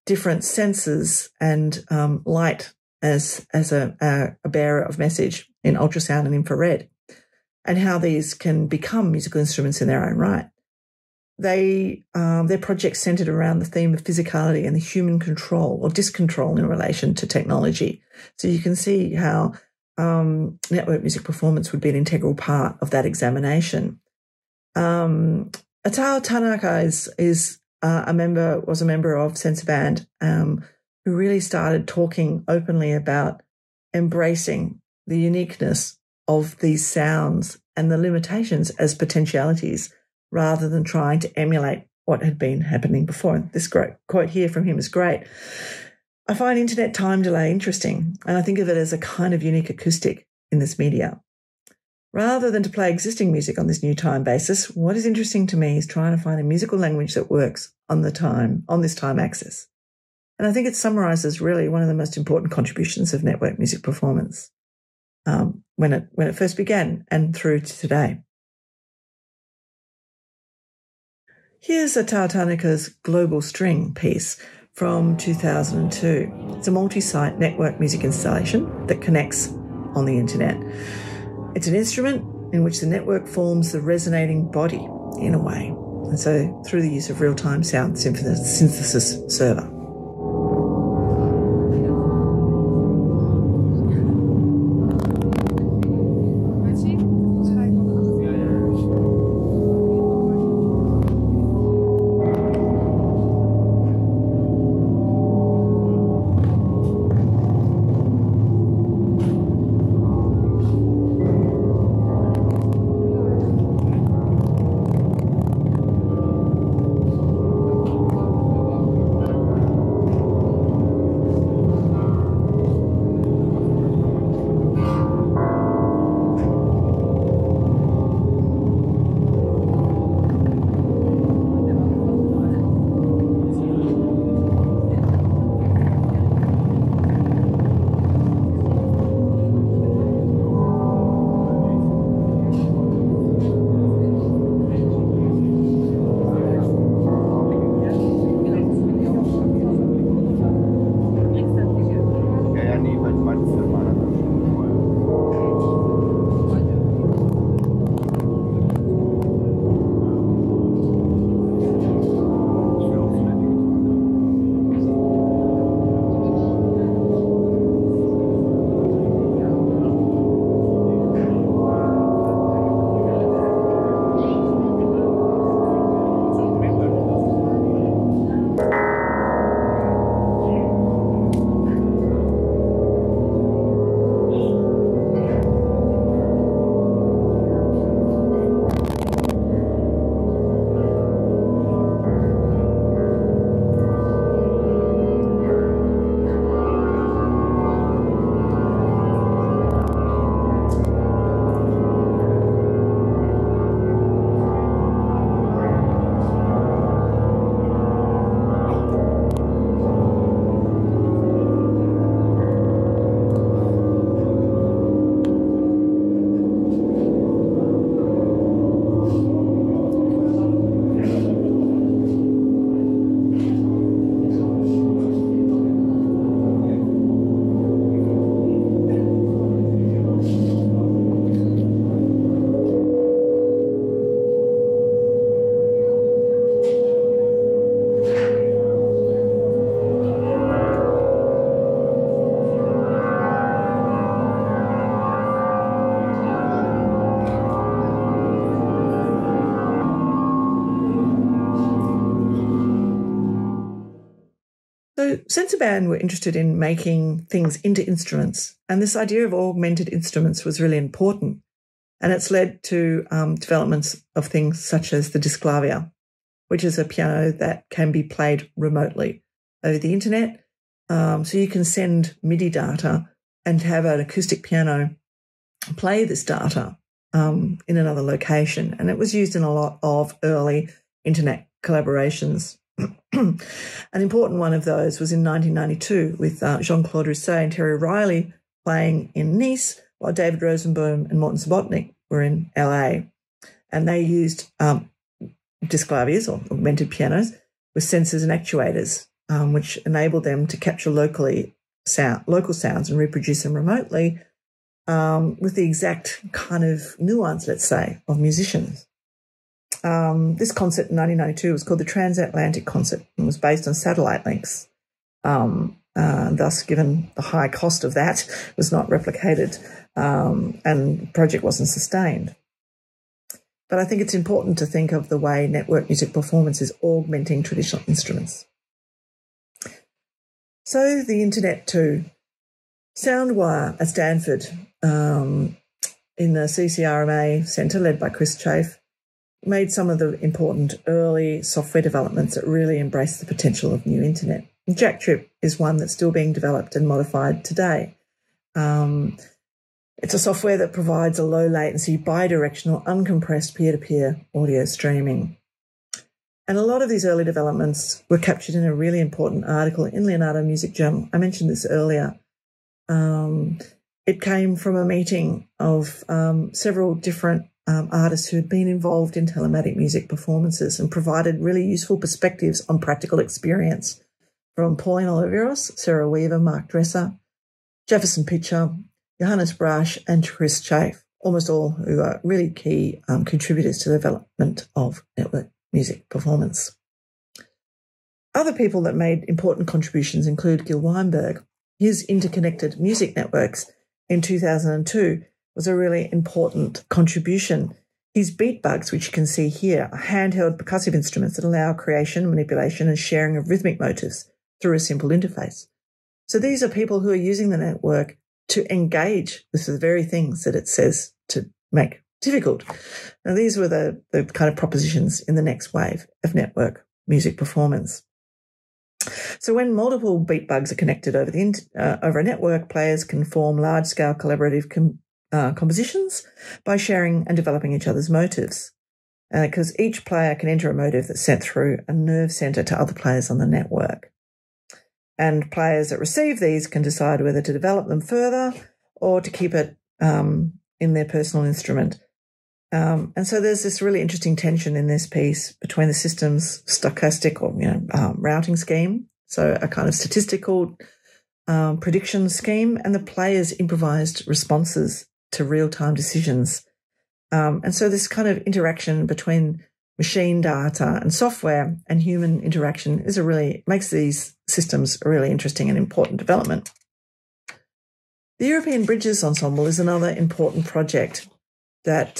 different senses and light as a bearer of message in ultrasound and infrared, and how these can become musical instruments in their own right. Their project centered around the theme of physicality and the human control or discontrol in relation to technology. So you can see how network music performance would be an integral part of that examination. Atao Tanaka was a member of Sensor Band, who really started talking openly about embracing the uniqueness of these sounds and the limitations as potentialities, rather than trying to emulate what had been happening before. And this great quote here from him is great. "I find internet time delay interesting, and I think of it as a kind of unique acoustic in this media. Rather than to play existing music on this new time basis, what is interesting to me is trying to find a musical language that works on this time axis. And I think it summarises really one of the most important contributions of network music performance when it first began and through to today." Here's Atao Tanaka's Global String piece from 2002. It's a multi-site network music installation that connects on the internet. It's an instrument in which the network forms the resonating body in a way, and so through the use of real-time sound synthesis server. Sensor Band were interested in making things into instruments, and this idea of augmented instruments was really important. And it's led to developments of things such as the disclavier, which is a piano that can be played remotely over the internet. So you can send MIDI data and have an acoustic piano play this data in another location. And it was used in a lot of early internet collaborations. An important one of those was in 1992 with Jean-Claude Rousset and Terry Riley playing in Nice, while David Rosenboom and Morton Subotnick were in LA. And they used disclaviers, or augmented pianos, with sensors and actuators, which enabled them to capture local sounds and reproduce them remotely with the exact kind of nuance, let's say, of musicians. This concept in 1992 was called the transatlantic concept and was based on satellite links. Thus, given the high cost of that, was not replicated and the project wasn't sustained. But I think it's important to think of the way network music performance is augmenting traditional instruments. So the internet too. Soundwire at Stanford in the CCRMA Centre, led by Chris Chafe, made some of the important early software developments that really embraced the potential of new internet. Jack Trip is one that's still being developed and modified today. It's a software that provides a low latency, bidirectional, uncompressed peer-to-peer audio streaming. And a lot of these early developments were captured in a really important article in Leonardo Music Journal. I mentioned this earlier. It came from a meeting of several different artists who had been involved in telematic music performances and provided really useful perspectives on practical experience from Pauline Oliveros, Sarah Weaver, Mark Dresser, Jefferson Pitcher, Johannes Brasch, and Chris Chafe, almost all who are really key contributors to the development of network music performance. Other people that made important contributions include Gil Weinberg. His interconnected music networks in 2002 was a really important contribution. His beat bugs, which you can see here, are handheld percussive instruments that allow creation, manipulation, and sharing of rhythmic motifs through a simple interface. So these are people who are using the network to engage with the very things that it says to make difficult. Now, these were the kind of propositions in the next wave of network music performance. So when multiple beat bugs are connected over a network, players can form large-scale collaborative compositions by sharing and developing each other's motives, because each player can enter a motive that's sent through a nerve center to other players on the network. And players that receive these can decide whether to develop them further or to keep it in their personal instrument. And so there's this really interesting tension in this piece between the system's stochastic or routing scheme, so a kind of statistical prediction scheme, and the player's improvised responses to real-time decisions. And so this kind of interaction between machine data and software and human interaction makes these systems a really interesting and important development. The European Bridges Ensemble is another important project that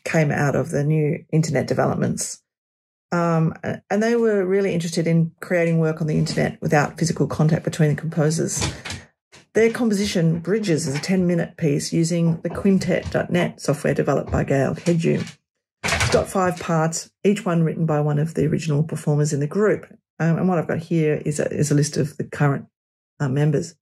came out of the new internet developments. And they were really interested in creating work on the internet without physical contact between the composers. Their composition, Bridges, is a 10-minute piece using the Quintet.net software developed by Gail HOOU. It's got 5 parts, each one written by one of the original performers in the group. And what I've got here is a list of the current members.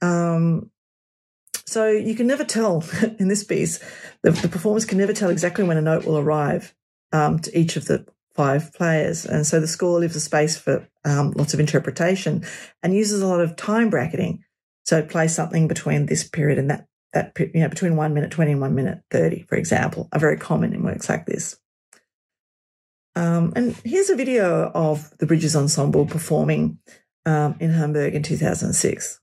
So you can never tell in this piece, the performers can never tell exactly when a note will arrive to each of the 5 players. And so the score leaves a space for lots of interpretation and uses a lot of time bracketing. So play something between this period and that between 1 minute 20 and 1 minute 30, for example, are very common in works like this. And here's a video of the Bridges Ensemble performing in Hamburg in 2006.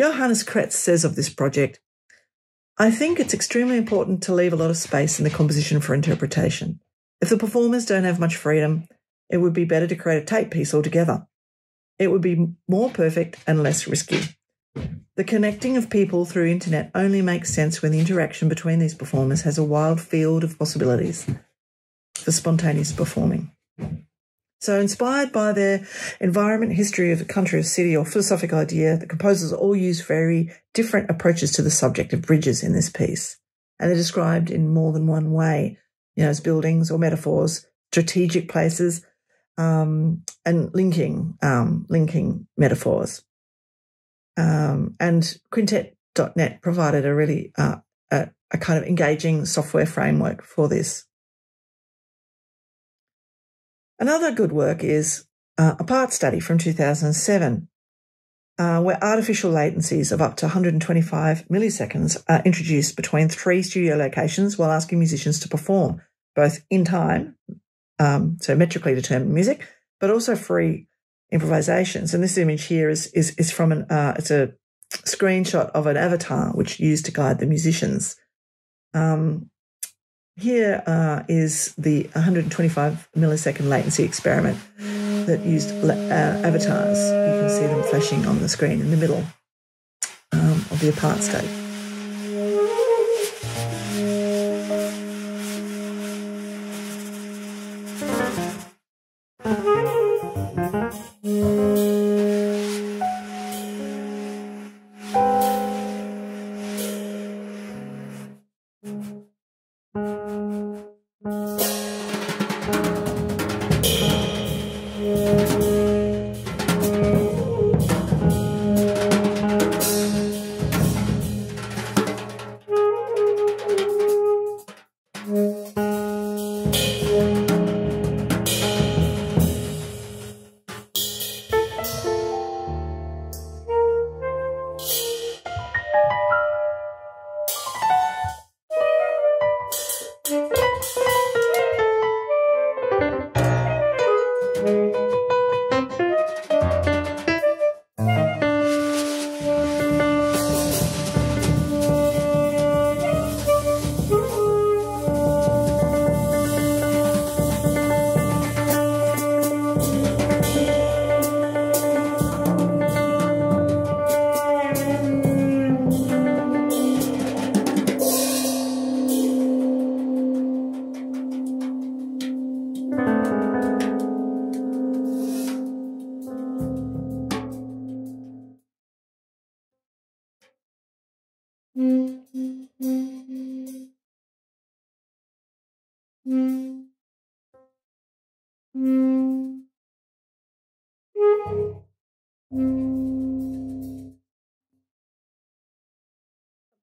Johannes Kretz says of this project, "I think it's extremely important to leave a lot of space in the composition for interpretation. If the performers don't have much freedom, it would be better to create a tape piece altogether. It would be more perfect and less risky. The connecting of people through internet only makes sense when the interaction between these performers has a wild field of possibilities for spontaneous performing." So inspired by their environment, history of a country or city, or philosophical idea, the composers all use very different approaches to the subject of bridges in this piece. And they're described in more than one way, as buildings or metaphors, strategic places, and linking metaphors. And Quintet.net provided a really a kind of engaging software framework for this. Another good work is a part study from 2007, where artificial latencies of up to 125 milliseconds are introduced between 3 studio locations while asking musicians to perform, both in time, so metrically determined music, but also free improvisations. And this image here is from it's a screenshot of an avatar which used to guide the musicians. Here is the 125 millisecond latency experiment that used avatars. You can see them flashing on the screen in the middle of the apart state.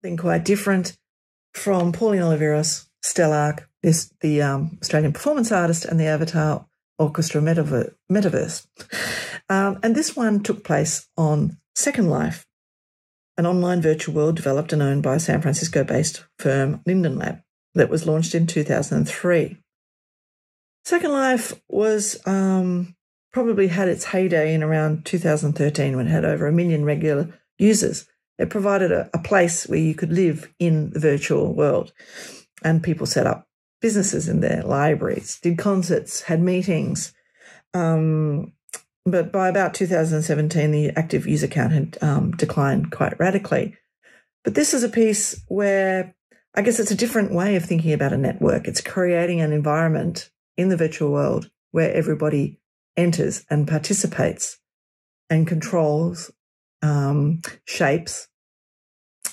Something quite different from Pauline Oliveros, Stellark, the Australian performance artist, and the Avatar Orchestra Metaverse. And this one took place on Second Life, an online virtual world developed and owned by San Francisco-based firm Linden Lab that was launched in 2003. Second Life was probably had its heyday in around 2013 when it had over 1 million regular users. It provided a place where you could live in the virtual world, and people set up businesses in their libraries, did concerts, had meetings. But by about 2017, the active user count had declined quite radically. But this is a piece where I guess it's a different way of thinking about a network. It's creating an environment in the virtual world where everybody enters and participates and controls, shapes.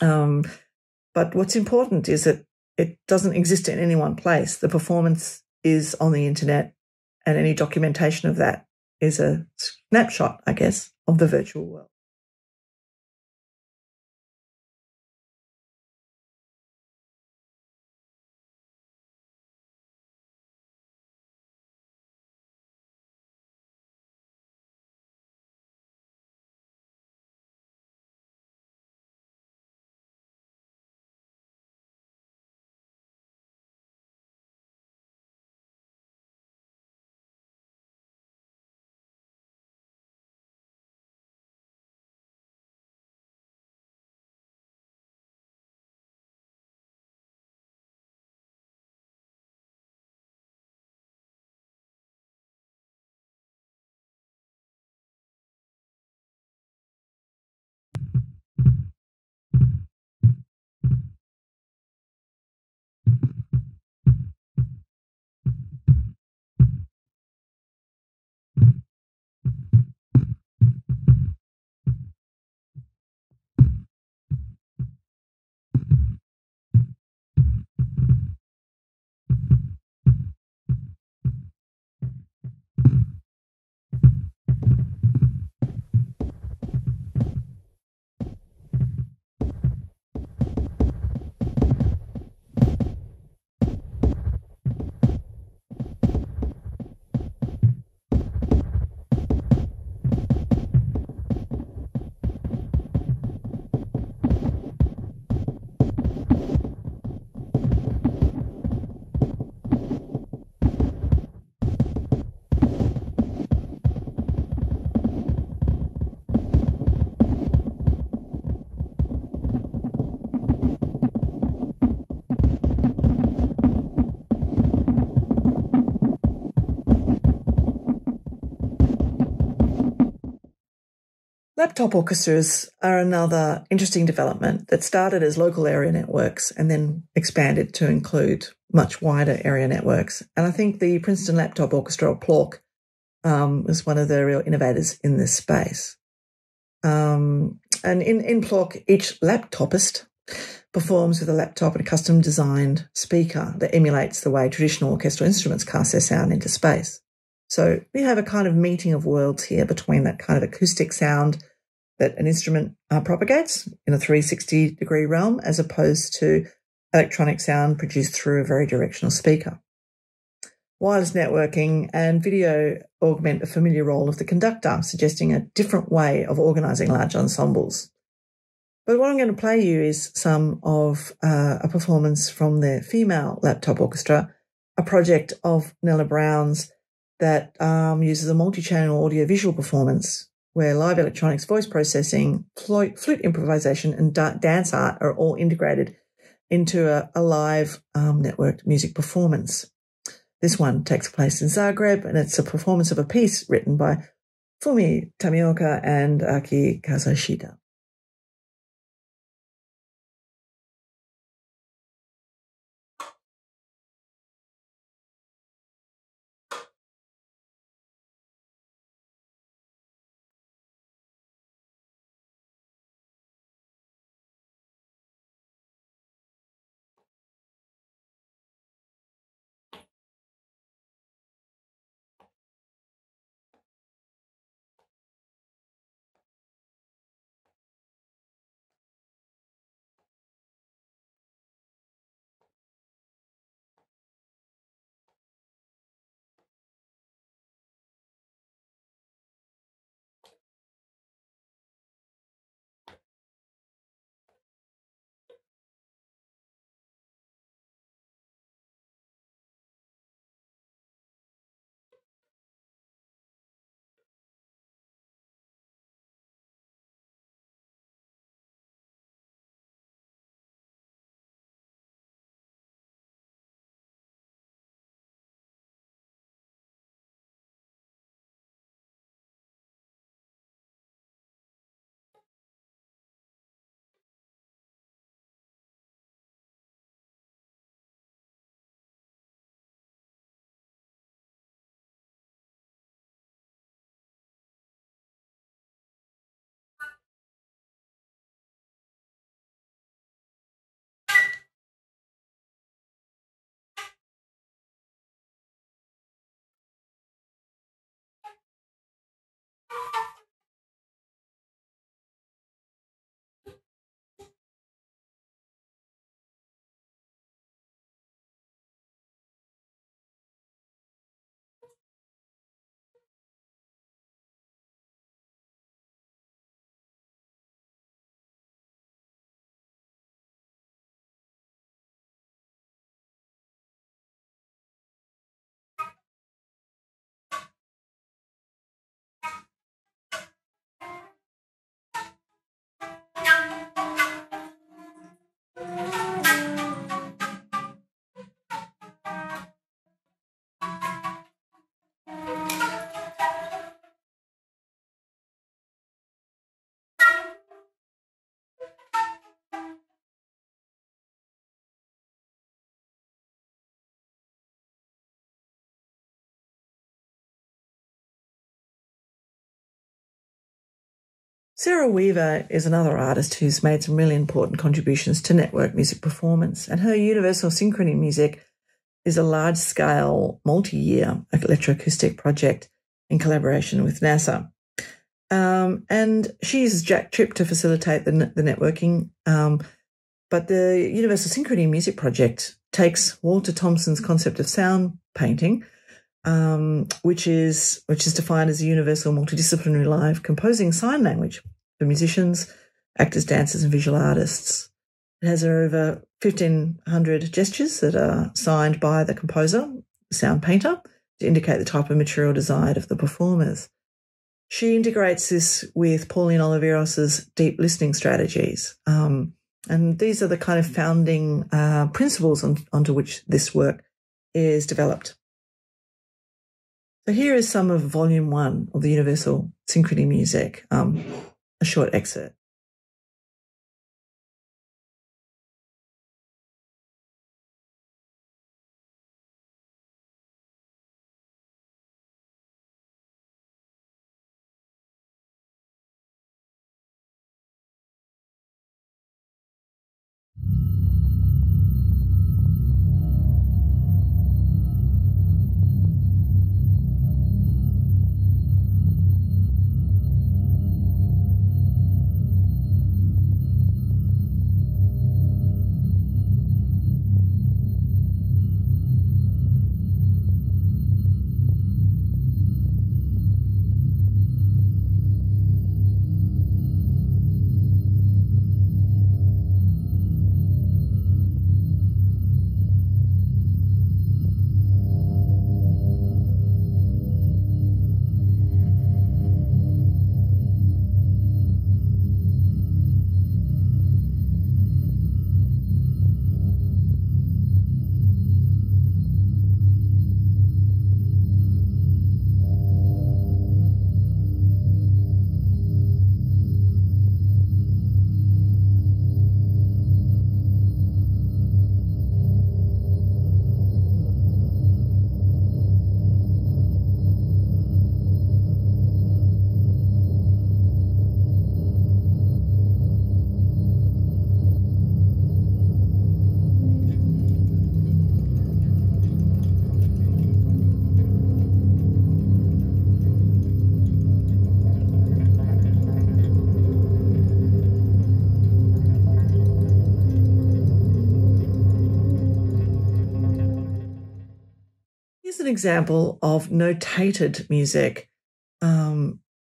But what's important is that it doesn't exist in any one place. The performance is on the internet, and any documentation of that is a snapshot, I guess, of the virtual world. Laptop orchestras are another interesting development that started as local area networks and then expanded to include much wider area networks. And I think the Princeton Laptop Orchestra, or PLORC, was one of the real innovators in this space. And in PLORC, each laptopist performs with a laptop and a custom-designed speaker that emulates the way traditional orchestral instruments cast their sound into space. So we have a kind of meeting of worlds here between that kind of acoustic sound that an instrument propagates in a 360-degree realm as opposed to electronic sound produced through a very directional speaker. Wireless networking and video augment a familiar role of the conductor, suggesting a different way of organising large ensembles. But what I'm going to play you is some of a performance from the female laptop orchestra, a project of Nella Brown's that uses a multi-channel audio-visual performance where live electronics, voice processing, flute improvisation and dance art are all integrated into a live networked music performance. This one takes place in Zagreb, and it's a performance of a piece written by Fumi Tamioka and Aki Kazushida. Sarah Weaver is another artist who's made some really important contributions to network music performance, and her universal synchrony music is a large-scale, multi-year electroacoustic project in collaboration with NASA. And she uses Jack Tripp to facilitate the networking, but the Universal Synchrony Music Project takes Walter Thompson's concept of sound painting, which is defined as a universal multidisciplinary live composing sign language for musicians, actors, dancers, and visual artists. It has over 1,500 gestures that are signed by the composer, the sound painter, to indicate the type of material desired of the performers. She integrates this with Pauline Oliveiros's deep listening strategies. And these are the kind of founding principles onto which this work is developed. So here is some of Volume 1 of the Universal Synchrony Music. a short excerpt. Here's an example of notated music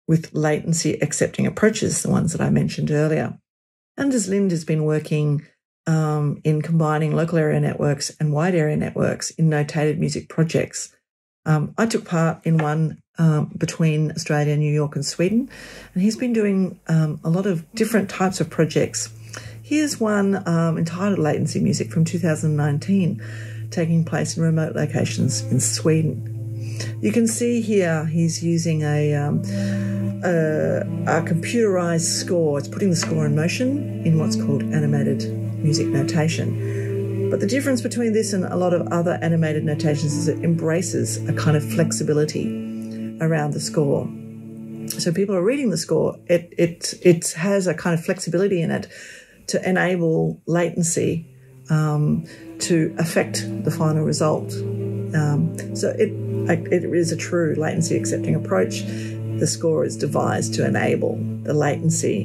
with latency accepting approaches, the ones that I mentioned earlier. Anders Lind has been working in combining local area networks and wide area networks in notated music projects. I took part in one between Australia, New York and Sweden, and he's been doing a lot of different types of projects. Here's one entitled Latency Music from 2019, taking place in remote locations in Sweden. You can see here he's using a computerized score. It's putting the score in motion in what's called animated music notation. But the difference between this and a lot of other animated notations is it embraces a kind of flexibility around the score. So people are reading the score. It has a kind of flexibility in it to enable latency to affect the final result. So it is a true latency accepting approach. The score is devised to enable the latency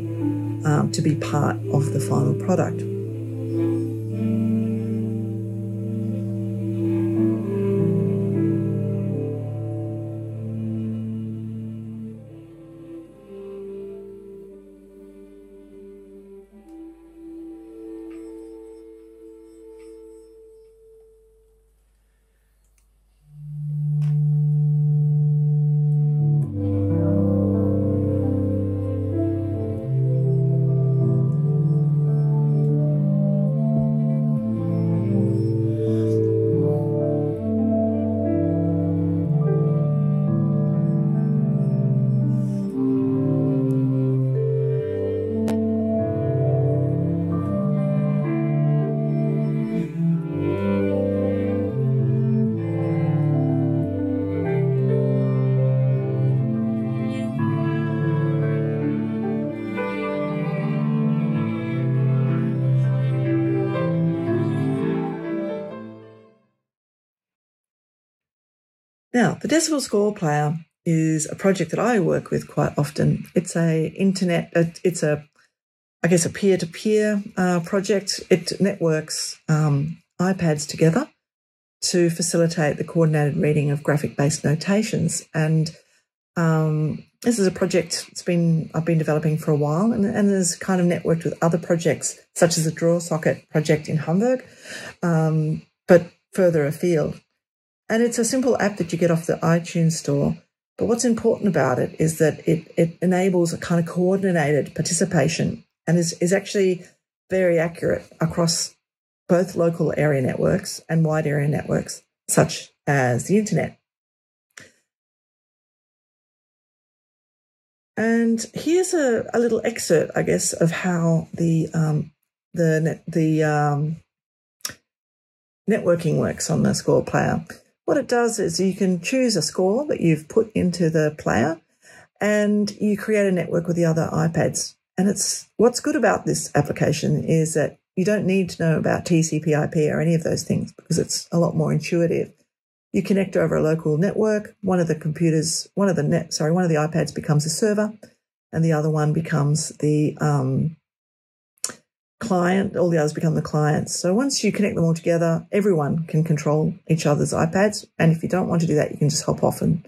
to be part of the final product. Now, the Decibel Score Player is a project that I work with quite often. It's a peer-to-peer project. It networks iPads together to facilitate the coordinated reading of graphic-based notations. And this is a project I've been developing for a while, and has kind of networked with other projects, such as the Draw Socket project in Hamburg, but further afield. And it's a simple app that you get off the iTunes store. But what's important about it is that it enables a kind of coordinated participation and is actually very accurate across both local area networks and wide area networks, such as the internet. And here's a little excerpt, I guess, of how the networking works on the score player. What it does is you can choose a score that you've put into the player, and you create a network with the other iPads. And what's good about this application is that you don't need to know about TCP/IP or any of those things, because it's a lot more intuitive. You connect over a local network. One of the iPads becomes a server, and the other one becomes the client. All the others become the clients. So once you connect them all together, everyone can control each other's iPads. And if you don't want to do that, you can just hop off and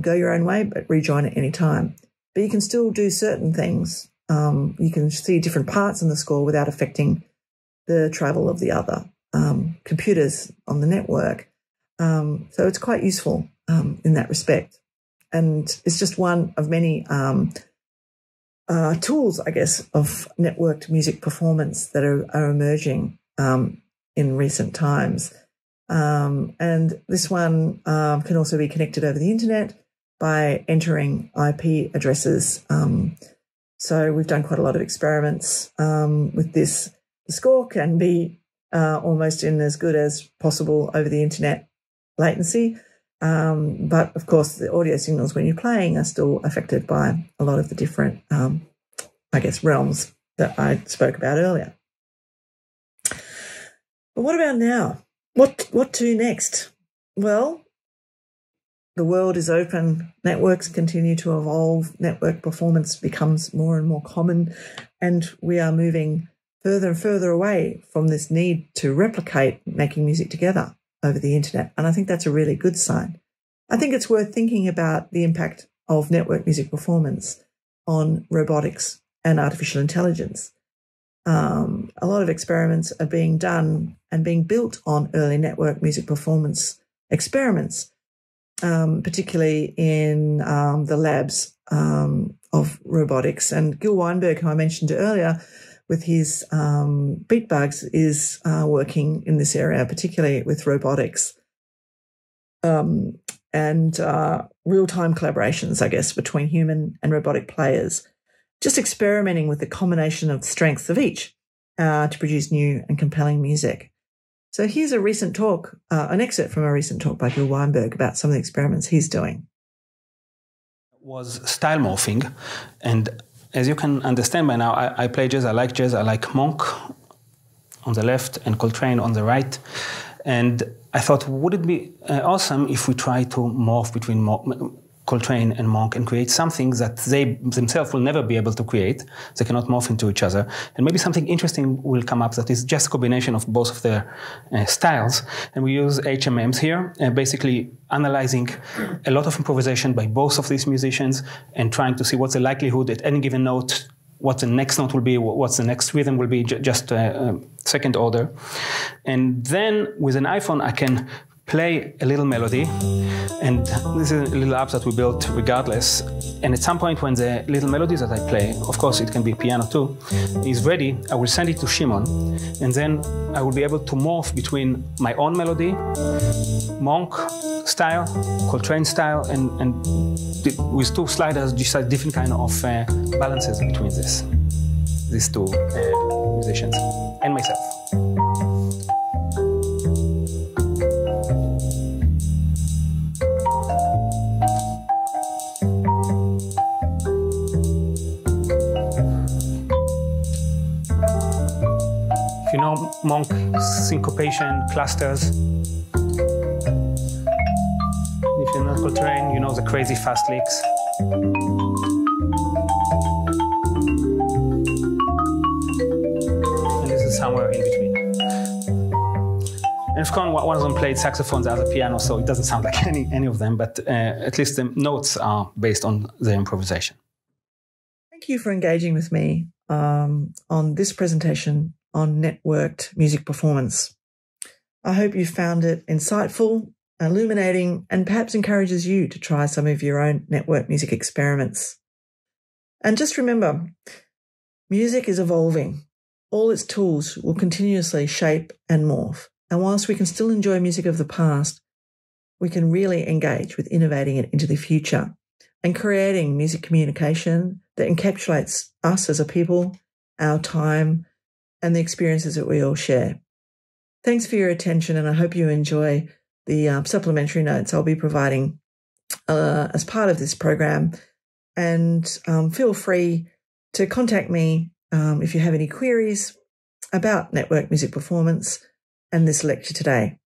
go your own way, but rejoin at any time. But you can still do certain things. You can see different parts in the score without affecting the travel of the other computers on the network. So it's quite useful in that respect. And it's just one of many tools, I guess, of networked music performance that are emerging in recent times. And this one can also be connected over the internet by entering IP addresses. So we've done quite a lot of experiments with this. The score can be almost in as good as possible over the internet latency. But of course, the audio signals when you're playing are still affected by a lot of the different, I guess, realms that I spoke about earlier. But what about now? What to next? Well, the world is open. Networks continue to evolve. Network performance becomes more and more common, and we are moving further and further away from this need to replicate making music together over the internet. And I think that's a really good sign. I think it's worth thinking about the impact of network music performance on robotics and artificial intelligence. A lot of experiments are being done and being built on early network music performance experiments, particularly in the labs of robotics. And Gil Weinberg, who I mentioned earlier, with his beat bugs, is working in this area, particularly with robotics and real-time collaborations, I guess, between human and robotic players, just experimenting with the combination of strengths of each to produce new and compelling music. So here's a recent talk, an excerpt from a recent talk by Gil Weinberg about some of the experiments he's doing. Was style morphing, and as you can understand by now, I play jazz, I like Monk on the left and Coltrane on the right. And I thought, would it be awesome if we try to morph between Coltrane and Monk and create something that they themselves will never be able to create. They cannot morph into each other. And maybe something interesting will come up that is just a combination of both of their styles. And we use HMMs here, basically analyzing a lot of improvisation by both of these musicians and trying to see what's the likelihood at any given note, what the next note will be, what's the next rhythm will be, just second order. And then with an iPhone, I can play a little melody, and this is a little app that we built regardless. And at some point when the little melody that I play, of course it can be piano too, is ready, I will send it to Shimon, and then I will be able to morph between my own melody, Monk style, Coltrane style, and with two sliders decide different kind of balances between these two musicians and myself. If you know Monk syncopation clusters, if you know Coltrane, you know the crazy fast licks. And this is somewhere in between. And of course, one of them played saxophone, the other piano, so it doesn't sound like any of them, but at least the notes are based on the improvisation. Thank you for engaging with me on this presentation on networked music performance. I hope you found it insightful, illuminating, and perhaps encourages you to try some of your own network music experiments. And just remember, music is evolving. All its tools will continuously shape and morph. And whilst we can still enjoy music of the past, we can really engage with innovating it into the future. and creating music communication that encapsulates us as a people, our time, and the experiences that we all share. Thanks for your attention, and I hope you enjoy the supplementary notes I'll be providing as part of this program. And feel free to contact me if you have any queries about network music performance and this lecture today.